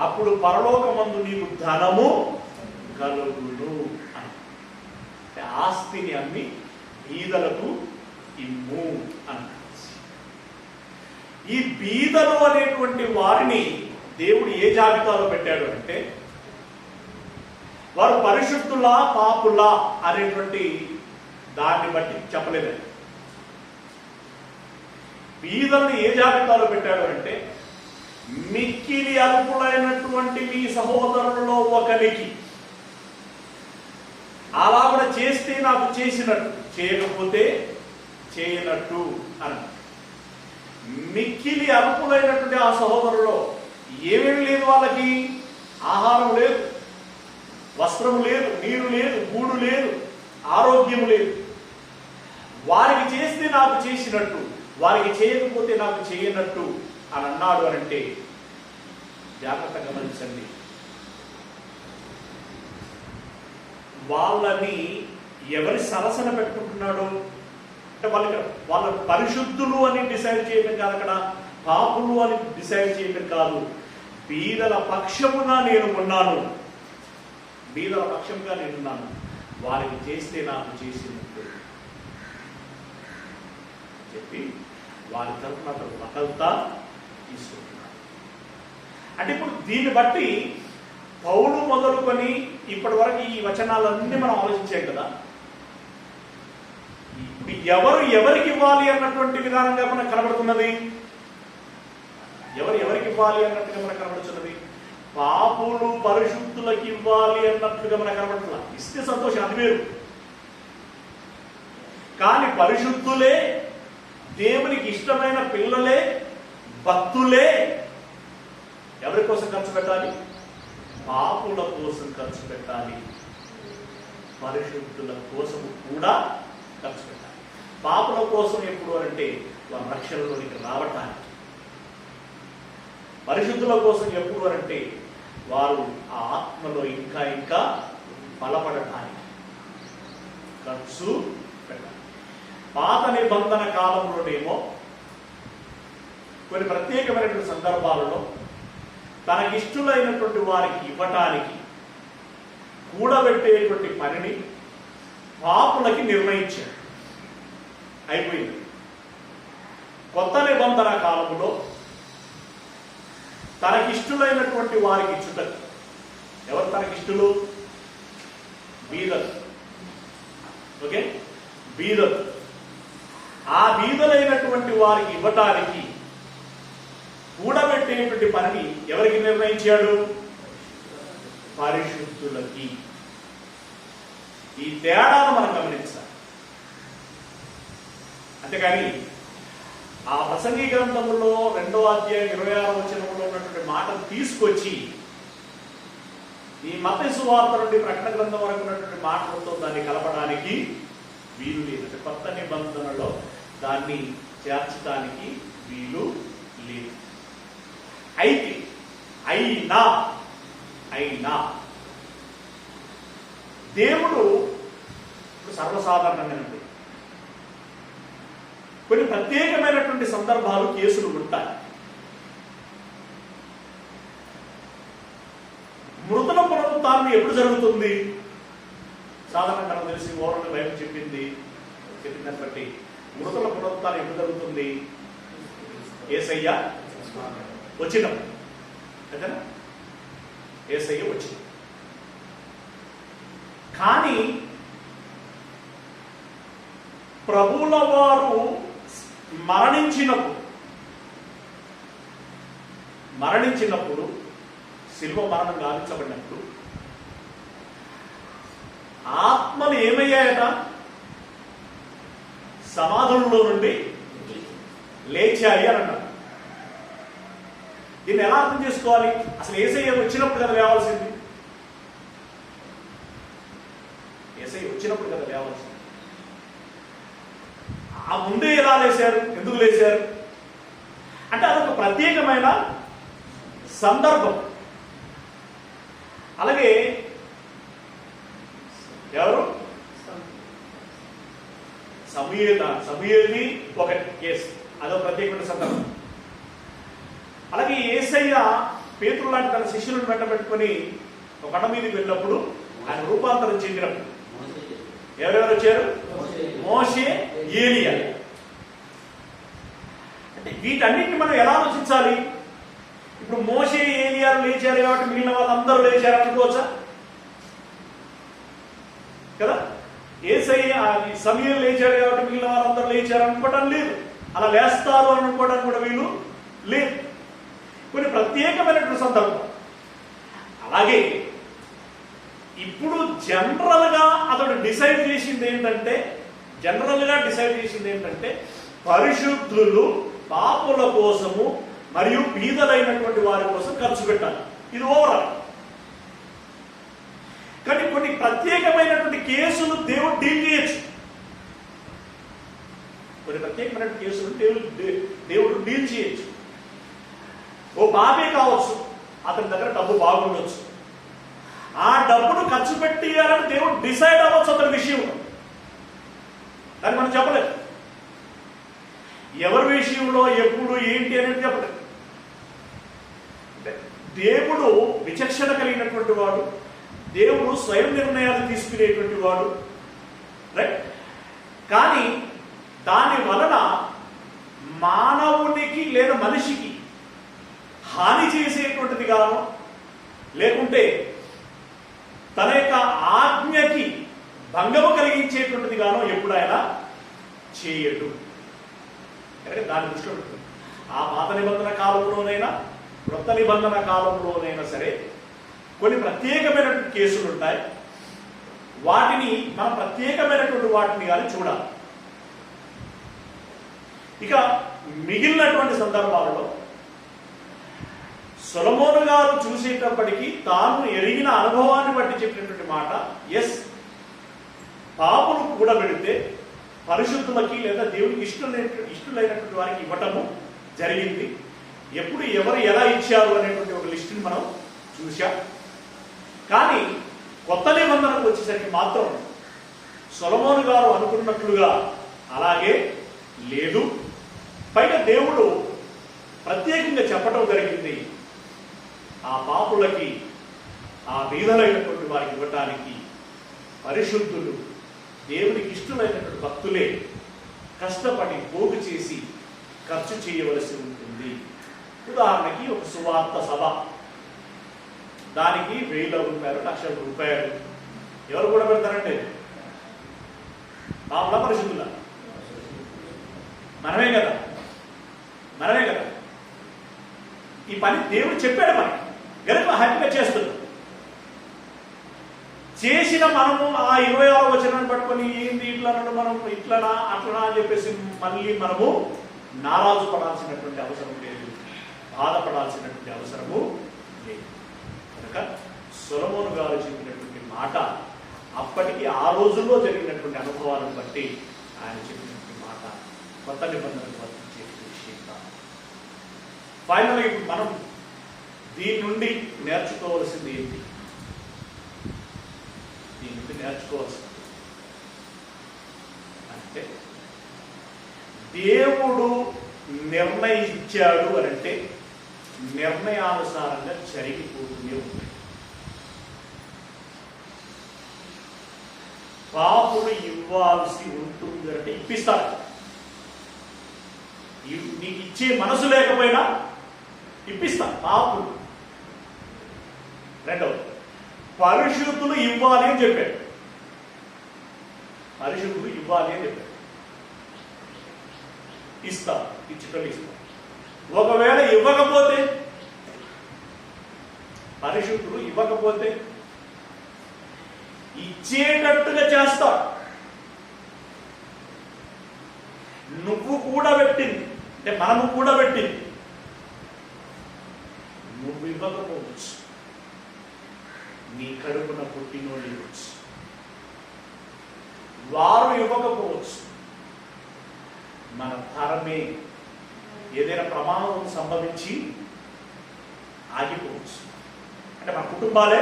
అప్పుడు పరలోకమందు నీకు ధనము కలుగును అని. ఆస్తిని అమ్మి బీదలకు ఇమ్ము అన్నాడు. ఈ బీదలు అనేటువంటి వారిని దేవుడు ఏ జాబితాలో పెట్టాడు అంటే, వారు పరిశుద్ధులా పాపులా అనేటువంటి దాన్ని బట్టి చెప్పలేదండి. బీదల్ని ఏ జాబితాలో పెట్టాడు అంటే, మిక్కిలి అల్పులైనటువంటి మీ సహోదరులలో ఒకరికి అలా కూడా చేస్తే నాకు చేసినట్టు, చేయకపోతే చేయనట్టు అని. మిక్కిలి అల్పులైనటువంటి ఆ సహోదరులో ఏమేమి లేదు, వాళ్ళకి ఆహారం లేదు, వస్త్రం లేదు, నీరు లేదు, గూడు లేదు, ఆరోగ్యం లేదు. వారికి చేస్తే నాకు చేసినట్టు, వారికి చేయకపోతే నాకు చేయనట్టు అని అన్నాడు అని అంటే, జాగ్రత్తగా గమనించండి, వాళ్ళని ఎవరి సరసన పెట్టుకుంటున్నాడు అంటే, వాళ్ళ పరిశుద్ధులు అని డిసైడ్ చేయడం కాదు, అక్కడ పాపులు అని డిసైడ్ చేయడం కాదు. బీదల పక్షముగా నేను ఉన్నాను, బీదల పక్షంగా నేనున్నాను, వారికి చేస్తే నాకు చేసినట్టు చెప్పి వారి తరఫున అతను వకల్తా తీసుకుంటున్నాడు. అంటే ఇప్పుడు దీన్ని బట్టి పౌలు మొదలుకొని ఇప్పటి వరకు ఈ వచనాలన్నీ మనం ఆలోచించాం కదా. ఎవరు ఎవరికి ఇవ్వాలి అన్నటువంటి విధానంగా మనకు కనబడుతున్నది. ఎవరు ఎవరికి ఇవ్వాలి అన్నట్టుగా మనకు కనబడుతున్నది. పాపులు పరిశుద్ధులకు ఇవ్వాలి అన్నట్లుగా మనకు కనబడుతున్నా. ఇస్తే సంతోషం, అది వేరు. కానీ పరిశుద్ధులే, దేవునికి ఇష్టమైన పిల్లలే, భక్తులే ఎవరి కోసం ఖర్చు పెట్టాలి? పాపుల కోసం ఖర్చు పెట్టాలి, పరిశుద్ధుల కోసం కూడా ఖర్చు పెట్టాలి. పాపుల కోసం ఎప్పుడు అంటే వారి రక్షణలోనికి రావటానికి, పరిశుద్ధుల కోసం ఎప్పుడు అంటే వారు ఆ ఆత్మలో ఇంకా ఇంకా బలపడటానికి ఖర్చు పెట్టాలి. పాత నిబంధన కాలంలోనేమో కొన్ని ప్రత్యేకమైనటువంటి సందర్భాలలో తనకిష్టులైనటువంటి వారికి ఇవ్వటానికి కూడబెట్టేటువంటి పనిని పాపులకి నిర్ణయించాడు. అయిపోయింది. కొత్త నిబంధన కాలంలో తనకిష్టులైనటువంటి వారికి ఇచ్చుటకు. ఎవరు తనకిష్టులు? బీదలు. ఓకే, బీదలు. ఆ బీదలైనటువంటి వారికి ఇవ్వటానికి కూడబెట్టేటువంటి పనిని ఎవరికి నిర్ణయించాడు? పరిశుద్ధులకి. ఈ తేడాను మనం గమనించాలి. అంతేకాని ఆ ప్రసంగి గ్రంథంలో 2వ అధ్యాయం 26వ వచనంలో ఉన్నటువంటి మాటను తీసుకొచ్చి ఈ మత్తయి సువార్త నుండి ప్రకటన గ్రంథం వరకు ఉన్నటువంటి మాటలతో దాన్ని కలపడానికి వీలు లేదు. కొత్త నిబంధనలో దాన్ని చేర్చడానికి వీలు లేదు. అయితే అయినా దేవుడు సర్వసాధారణంగా ఉంది. కొన్ని ప్రత్యేకమైనటువంటి సందర్భాలు, కేసులు ఉంటాయి. మృతుల పునరుత్థానం ఎప్పుడు జరుగుతుంది? సాధారణంగా మనకు తెలిసి ఓరని బైబిల్ చెప్పిన బట్టి మృతుల పునరుత్థానం ఎప్పుడు జరుగుతుంది? యేసయ్య వచ్చినప్పుడు. అంతేనా? యేసయ్య వచ్చింది. కానీ ప్రభువుల వారు మరణించినప్పుడు శిలువ మరణం గావించబడినప్పుడు ఆత్మలు ఏమయ్యాయట? సమాధుల్లో నుండి లేచాయి అని అన్నారు. దీన్ని ఎలా అర్థం చేసుకోవాలి? అసలు యేసయ్య వచ్చినప్పుడు కదా లేవాల్సింది. యేసయ్య వచ్చినప్పుడు కదా లేవాల్సింది. ఆ ముందే ఎలా లేచారు? ఎందుకు లేచారు అంటే అదొక ప్రత్యేకమైన సందర్భం. అలాగే ఎవరు? సమూయేలుది ఒక కేసు, అదొక ప్రత్యేకమైన సందర్భం. అలాగే యేసయ్య పేతురు లాంటి తన శిష్యులను వెంటబెట్టుకొని ఒక కొండ మీదకి వెళ్ళినప్పుడు ఆయన రూపాంతరం చెందినప్పుడు ఎవరెవరు వచ్చారు? మోషే, ఏలియా. అంటే వీటన్నిటిని మనం ఎలా ఆలోచించాలి? ఇప్పుడు మోషే, ఏలియాలు లేచారు కాబట్టి మిగిలిన వాళ్ళందరూ లేచారు అనుకోవచ్చా? కదా. యేసయ్య సమూయేలు లేచాడు కాబట్టి మిగిలిన వాళ్ళందరూ లేచారు అనుకోవడం లేదు. అలా లేస్తారు అనుకోవడానికి కూడా వీలు లేదు. కొన్ని ప్రత్యేకమైనటువంటి సందర్భం. అలాగే ఇప్పుడు జనరల్ గా అతడు డిసైడ్ చేసింది ఏంటంటే పరిశుద్ధులు పాపుల కోసము మరియు బీదలైనటువంటి వారి కోసం ఖర్చు పెట్టాలి. ఇది ఓవరాల్. కానీ కొన్ని ప్రత్యేకమైనటువంటి కేసులు దేవుడు డీల్ చేయొచ్చు. కొన్ని ప్రత్యేకమైనటువంటి కేసులు దేవుడు డీల్ చేయొచ్చు. ఓ బాబే కావచ్చు, అతని దగ్గర డబ్బు బాగుండొచ్చు. ఆ డబ్బును ఖర్చు పెట్టియాలని దేవుడు డిసైడ్ అవ్వచ్చు అతని విషయంలో. కానీ మనం చెప్పలేదు ఎవరి విషయంలో ఎప్పుడు ఏంటి అనేది చెప్పలేదు. దేవుడు విచక్షణ కలిగినటువంటి వాడు. దేవుడు స్వయం నిర్ణయాలు తీసుకునేటువంటి వాడు. రైట్. కానీ దాని వలన మానవునికి లేదా మనిషికి హాని చేసేటువంటిది గాను, లేకుంటే తన యొక్క ఆజ్ఞకి భంగము కలిగించేటువంటిది గాను ఎప్పుడైనా చేయడు. దాని దృష్టిలో పెట్టుకుంది. ఆ పాత నిబంధన కాలంలోనైనా కొత్త నిబంధన కాలంలోనైనా సరే కొన్ని ప్రత్యేకమైనటువంటి కేసులు ఉంటాయి. వాటిని మనం ప్రత్యేకమైనటువంటి వాటిని కానీ చూడాలి. ఇక మిగిలినటువంటి సందర్భాలలో సొలొమోను గారు చూసేటప్పటికీ తాను ఎరిగిన అనుభవాన్ని బట్టి చెప్పినటువంటి మాట, ఎస్, పాపులు కూడబెడితే పరిశుద్ధులకి లేదా దేవునికి ఇష్టలైనటువంటి వారికి ఇవ్వటము జరిగింది. ఎప్పుడు ఎవరు ఎలా ఇచ్చారు అనేటువంటి ఒక లిస్టుని మనం చూశాం. కానీ కొత్త నిబంధనకు వచ్చేసరికి మాత్రం సొలొమోను గారు అనుకున్నట్లుగా అలాగే లేదు. పైగా దేవుడు ప్రత్యేకంగా చెప్పటం జరిగింది, ఆ పాపులకి, ఆ బీదలైనటువంటి వారికి ఇవ్వటానికి పరిశుద్ధులు, దేవునికి ఇష్టమైనటువంటి భక్తులే కష్టపడి పోగు చేసి ఖర్చు చేయవలసి ఉంటుంది. ఉదాహరణకి ఒక సువార్త సభ, దానికి 1000 రూపాయలు, 1,00,000 రూపాయలు. ఎవరు కూడా పెడతారంటే పాపల పరిశుద్ధుల మనమే కదా. ఈ పని దేవుడు చెప్పాడు మనకి, గనుక హ్యాపీగా చేస్తున్నాం. చేసిన మనము ఆ 26వ వచనాన్ని పట్టుకొని ఏంది ఇట్లా మనం ఇట్లనా అట్లనా అని చెప్పేసి మళ్ళీ మనము నారాజు పడాల్సినటువంటి అవసరం లేదు, బాధపడాల్సినటువంటి అవసరము లేదు. కనుక సొలొమోను గారు చెప్పినటువంటి మాట అప్పటికి ఆ రోజుల్లో జరిగినటువంటి అనుభవాలను బట్టి ఆయన చెప్పినటువంటి మాట కొత్త నిబంధనలు వర్తించే విషయం కాదు. ఫైనల్గా ఇప్పుడు మనం దీని నుండి నేర్చుకోవాల్సింది ఏంటి? దీని నుండి నేర్చుకోవాల్సింది అంటే దేవుడు నిర్ణయించాడు అని అంటే నిర్ణయానుసారంగా జరిగిపోతూనే ఉంది. పాపులు ఇవ్వాల్సి ఉంటుంది అంటే ఇప్పిస్తారు. నీకు ఇచ్చే మనసు లేకపోయినా ఇప్పిస్తారు పాపులు. రెండవది, పరిశుద్ధులు ఇవ్వాలి అని చెప్పాడు. పరిశుద్ధులు ఇవ్వాలి అని చెప్పాడు. ఇస్తారు, ఇచ్చేటోళ్ళు ఇస్తారు. ఒకవేళ ఇవ్వకపోతే, పరిశుద్ధులు ఇవ్వకపోతే ఇచ్చేటట్టుగా చేస్తాడు. నువ్వు కూడా పెట్టింది అంటే మనము కూడా పెట్టింది నువ్వు ఇవ్వకపోవచ్చు, నీ కడుపున పుట్టినోళ్ళు ఇవ్వచ్చు. వారు ఇవ్వకపోవచ్చు, మన తరమే ఏదైనా ప్రమాదం సంభవించి ఆగిపోవచ్చు. అంటే మన కుటుంబాలే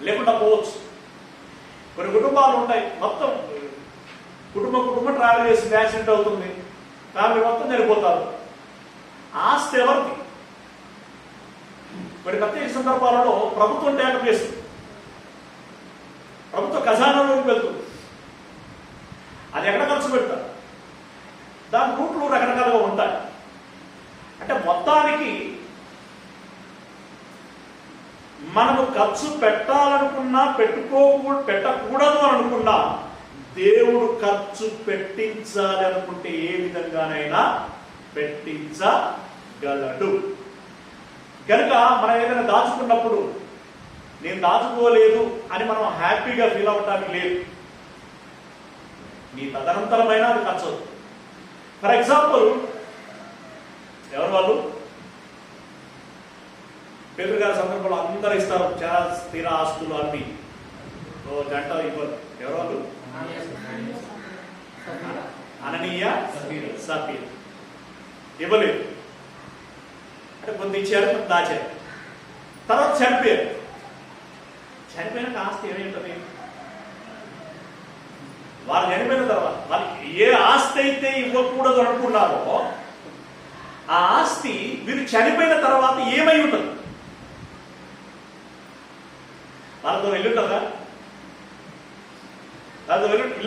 లేకుండా పోవచ్చు. కొన్ని కుటుంబాలు ఉంటాయి, మొత్తం కుటుంబం ట్రావెల్ చేసి యాక్సిడెంట్ అవుతుంది, ఫ్యామిలీ మొత్తం చనిపోతారు. ఆస్తి ఎవరికి? కొన్ని ప్రత్యేక సందర్భాలలో ప్రభుత్వం ట్యాకప్ చేస్తుంది, ప్రభుత్వ ఖజానాలోకి వెళ్తుంది. అది ఎక్కడ ఖర్చు పెడతారు? దాని రూట్లు రకరకాలుగా ఉంటాయి. అంటే మొత్తానికి మనము ఖర్చు పెట్టాలనుకున్నా పెట్టకూడదు అని అనుకున్నా దేవుడు ఖర్చు పెట్టించాలి అనుకుంటే ఏ విధంగానైనా పెట్టించగలడు. కనుక మనం ఏదైనా దాచుకున్నప్పుడు నేను దాచుకోలేదు అని మనం హ్యాపీగా ఫీల్ అవ్వడానికి లేదు. నీ తదనంతరమైన అది ఖర్చు అవుతుంది. ఫర్ ఎగ్జాంపుల్, ఎవరు వాళ్ళు? పేదరు గారి సందర్భంలో అందరూ ఇస్తారు చాలా స్థిర ఆస్తులు అన్ని, జంట ఇవ్వరు. ఎవరు వాళ్ళు? అననీయ సఫీర్. ఇవ్వలేదు అంటే కొంత ఇచ్చారు, కొంత దాచారు. తర్వాత చనిపోయారు. చనిపోయినాక ఆస్తి ఏమేంటది? వాళ్ళు చనిపోయిన తర్వాత వాళ్ళకి ఏ ఆస్తి అయితే ఇవ్వకూడదు అనుకున్నారో ఆ ఆస్తి వీరు చనిపోయిన తర్వాత ఏమై ఉంటుంది? వాళ్ళతో వెళ్ళుంటుందా?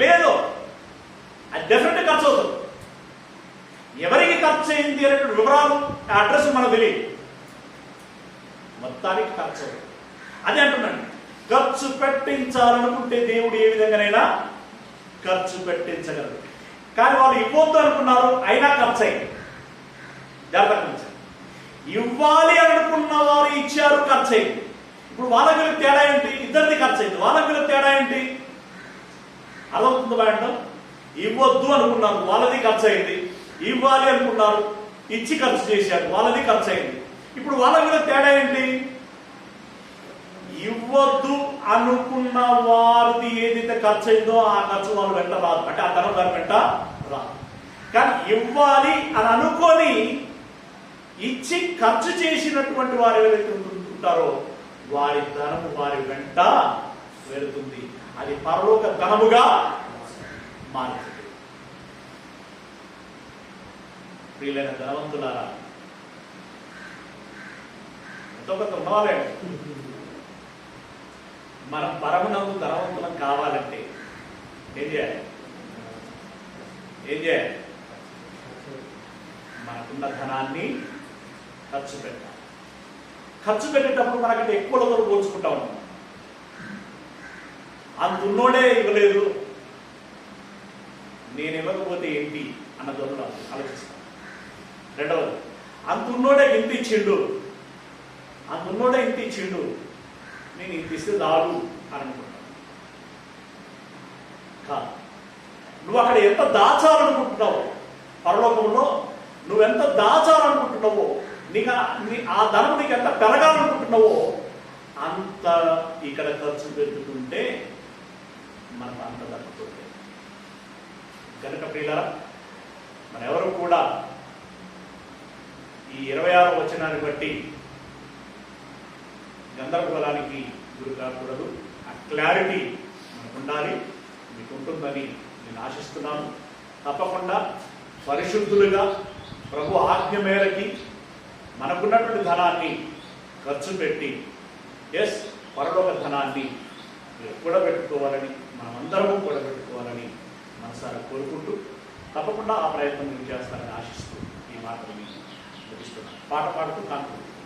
లేదు, అది డెఫినెట్గా ఖర్చు అవుతుంది. ఎవరికి ఖర్చు అయింది అనే వివరాలు, అడ్రస్ మనకు తెలియదు, మొత్తానికి ఖర్చు అవుతుంది. అదే అంటున్నాను, ఖర్చు పెట్టించాలనుకుంటే దేవుడు ఏ విధంగానైనా ఖర్చు పెట్టించగలరు. కానీ వాళ్ళు ఇవ్వద్దు అనుకున్నారు, అయినా ఖర్చు అయింది. జాగ్రత్త, ఇవ్వాలి అనుకున్న వారు ఇచ్చారు, ఖర్చు అయింది. ఇప్పుడు వాళ్ళకి తేడా ఏంటి? ఇద్దరిది ఖర్చు అయింది. వాళ్ళకి తేడా ఏంటి? అర్థమవుతుంది బాగా. ఇవ్వద్దు అనుకున్నారు, వాళ్ళది ఖర్చు అయింది. ఇవ్వాలి అనుకున్నారు, ఇచ్చి ఖర్చు చేశారు, వాళ్ళది ఖర్చు అయింది. ఇప్పుడు వాళ్ళ మీద తేడా ఏంటి? ఇవ్వద్దు అనుకున్న వారిది ఏదైతే ఖర్చు అయిందో ఆ ఖర్చు వాళ్ళు వెంట రాదు, అంటే ఆ ధనం దాని వెంట రాదు. కానీ ఇవ్వాలి అని అనుకొని ఇచ్చి ఖర్చు చేసినటువంటి వారు ఏదైతే ఉంటారో వారి ధనము వారి వెంట వెళుతుంది. అది పరలోక ధనముగా మారుతుంది. ప్రియులైన ధనవంతులారా, ఎంతో కొంత ఉన్నవాళ్ళే, మనం పరమనందు ధనవంతులం కావాలంటే ఏం చేయాలి? మనకున్న ధనాన్ని ఖర్చు పెట్టాలి. ఖర్చు పెట్టేటప్పుడు మనకంటే ఎక్కువతో పోల్చుకుంటా ఉంటాం. అంత ఉన్నోడే ఇవ్వలేదు, నేను ఇవ్వకపోతే ఏంటి అన్న దొరలు ఆలోచిస్తాను. రెండవది, అంత ఉన్నోడే ఇంత ఇచ్చిండు, అంత ఉన్నోడే ఇంత ఇచ్చిండు, నేను ఇంత ఇస్తే దాడు అని అనుకుంటాను. కాదు, నువ్వు అక్కడ ఎంత దాచాలనుకుంటున్నావో, పరలోకంలో నువ్వెంత దాచాలనుకుంటున్నావో, ఆ ధనం నీకు ఎంత పెరగాలనుకుంటున్నావో అంత ఇక్కడ ఖర్చు పెట్టుకుంటే మనకు అంత దక్కుతుంది. కనుక ప్రియులారా, మనెవరు కూడా ఈ 26వ వచనాన్ని బట్టి గందరగోళానికి గురి కాకూడదు. ఆ క్లారిటీ మనకు ఉండాలి. మీకు ఉంటుందని నేను ఆశిస్తున్నాను. తప్పకుండా పరిశుద్ధులుగా ప్రభు ఆజ్ఞ మేరకి మనకున్నటువంటి ధనాన్ని ఖర్చు పెట్టి పరలోక ధనాన్ని కూడబెట్టుకోవాలని, మనమందరము కూడబెట్టుకోవాలని మనసారా కోరుకుంటూ తప్పకుండా ఆ ప్రయత్నం మీరు చేస్తారని ఆశిస్తూ ఈ మాటలు మీకు ముగిస్తున్నాను. పాట పాడుతూ కానుకుంటున్నాను.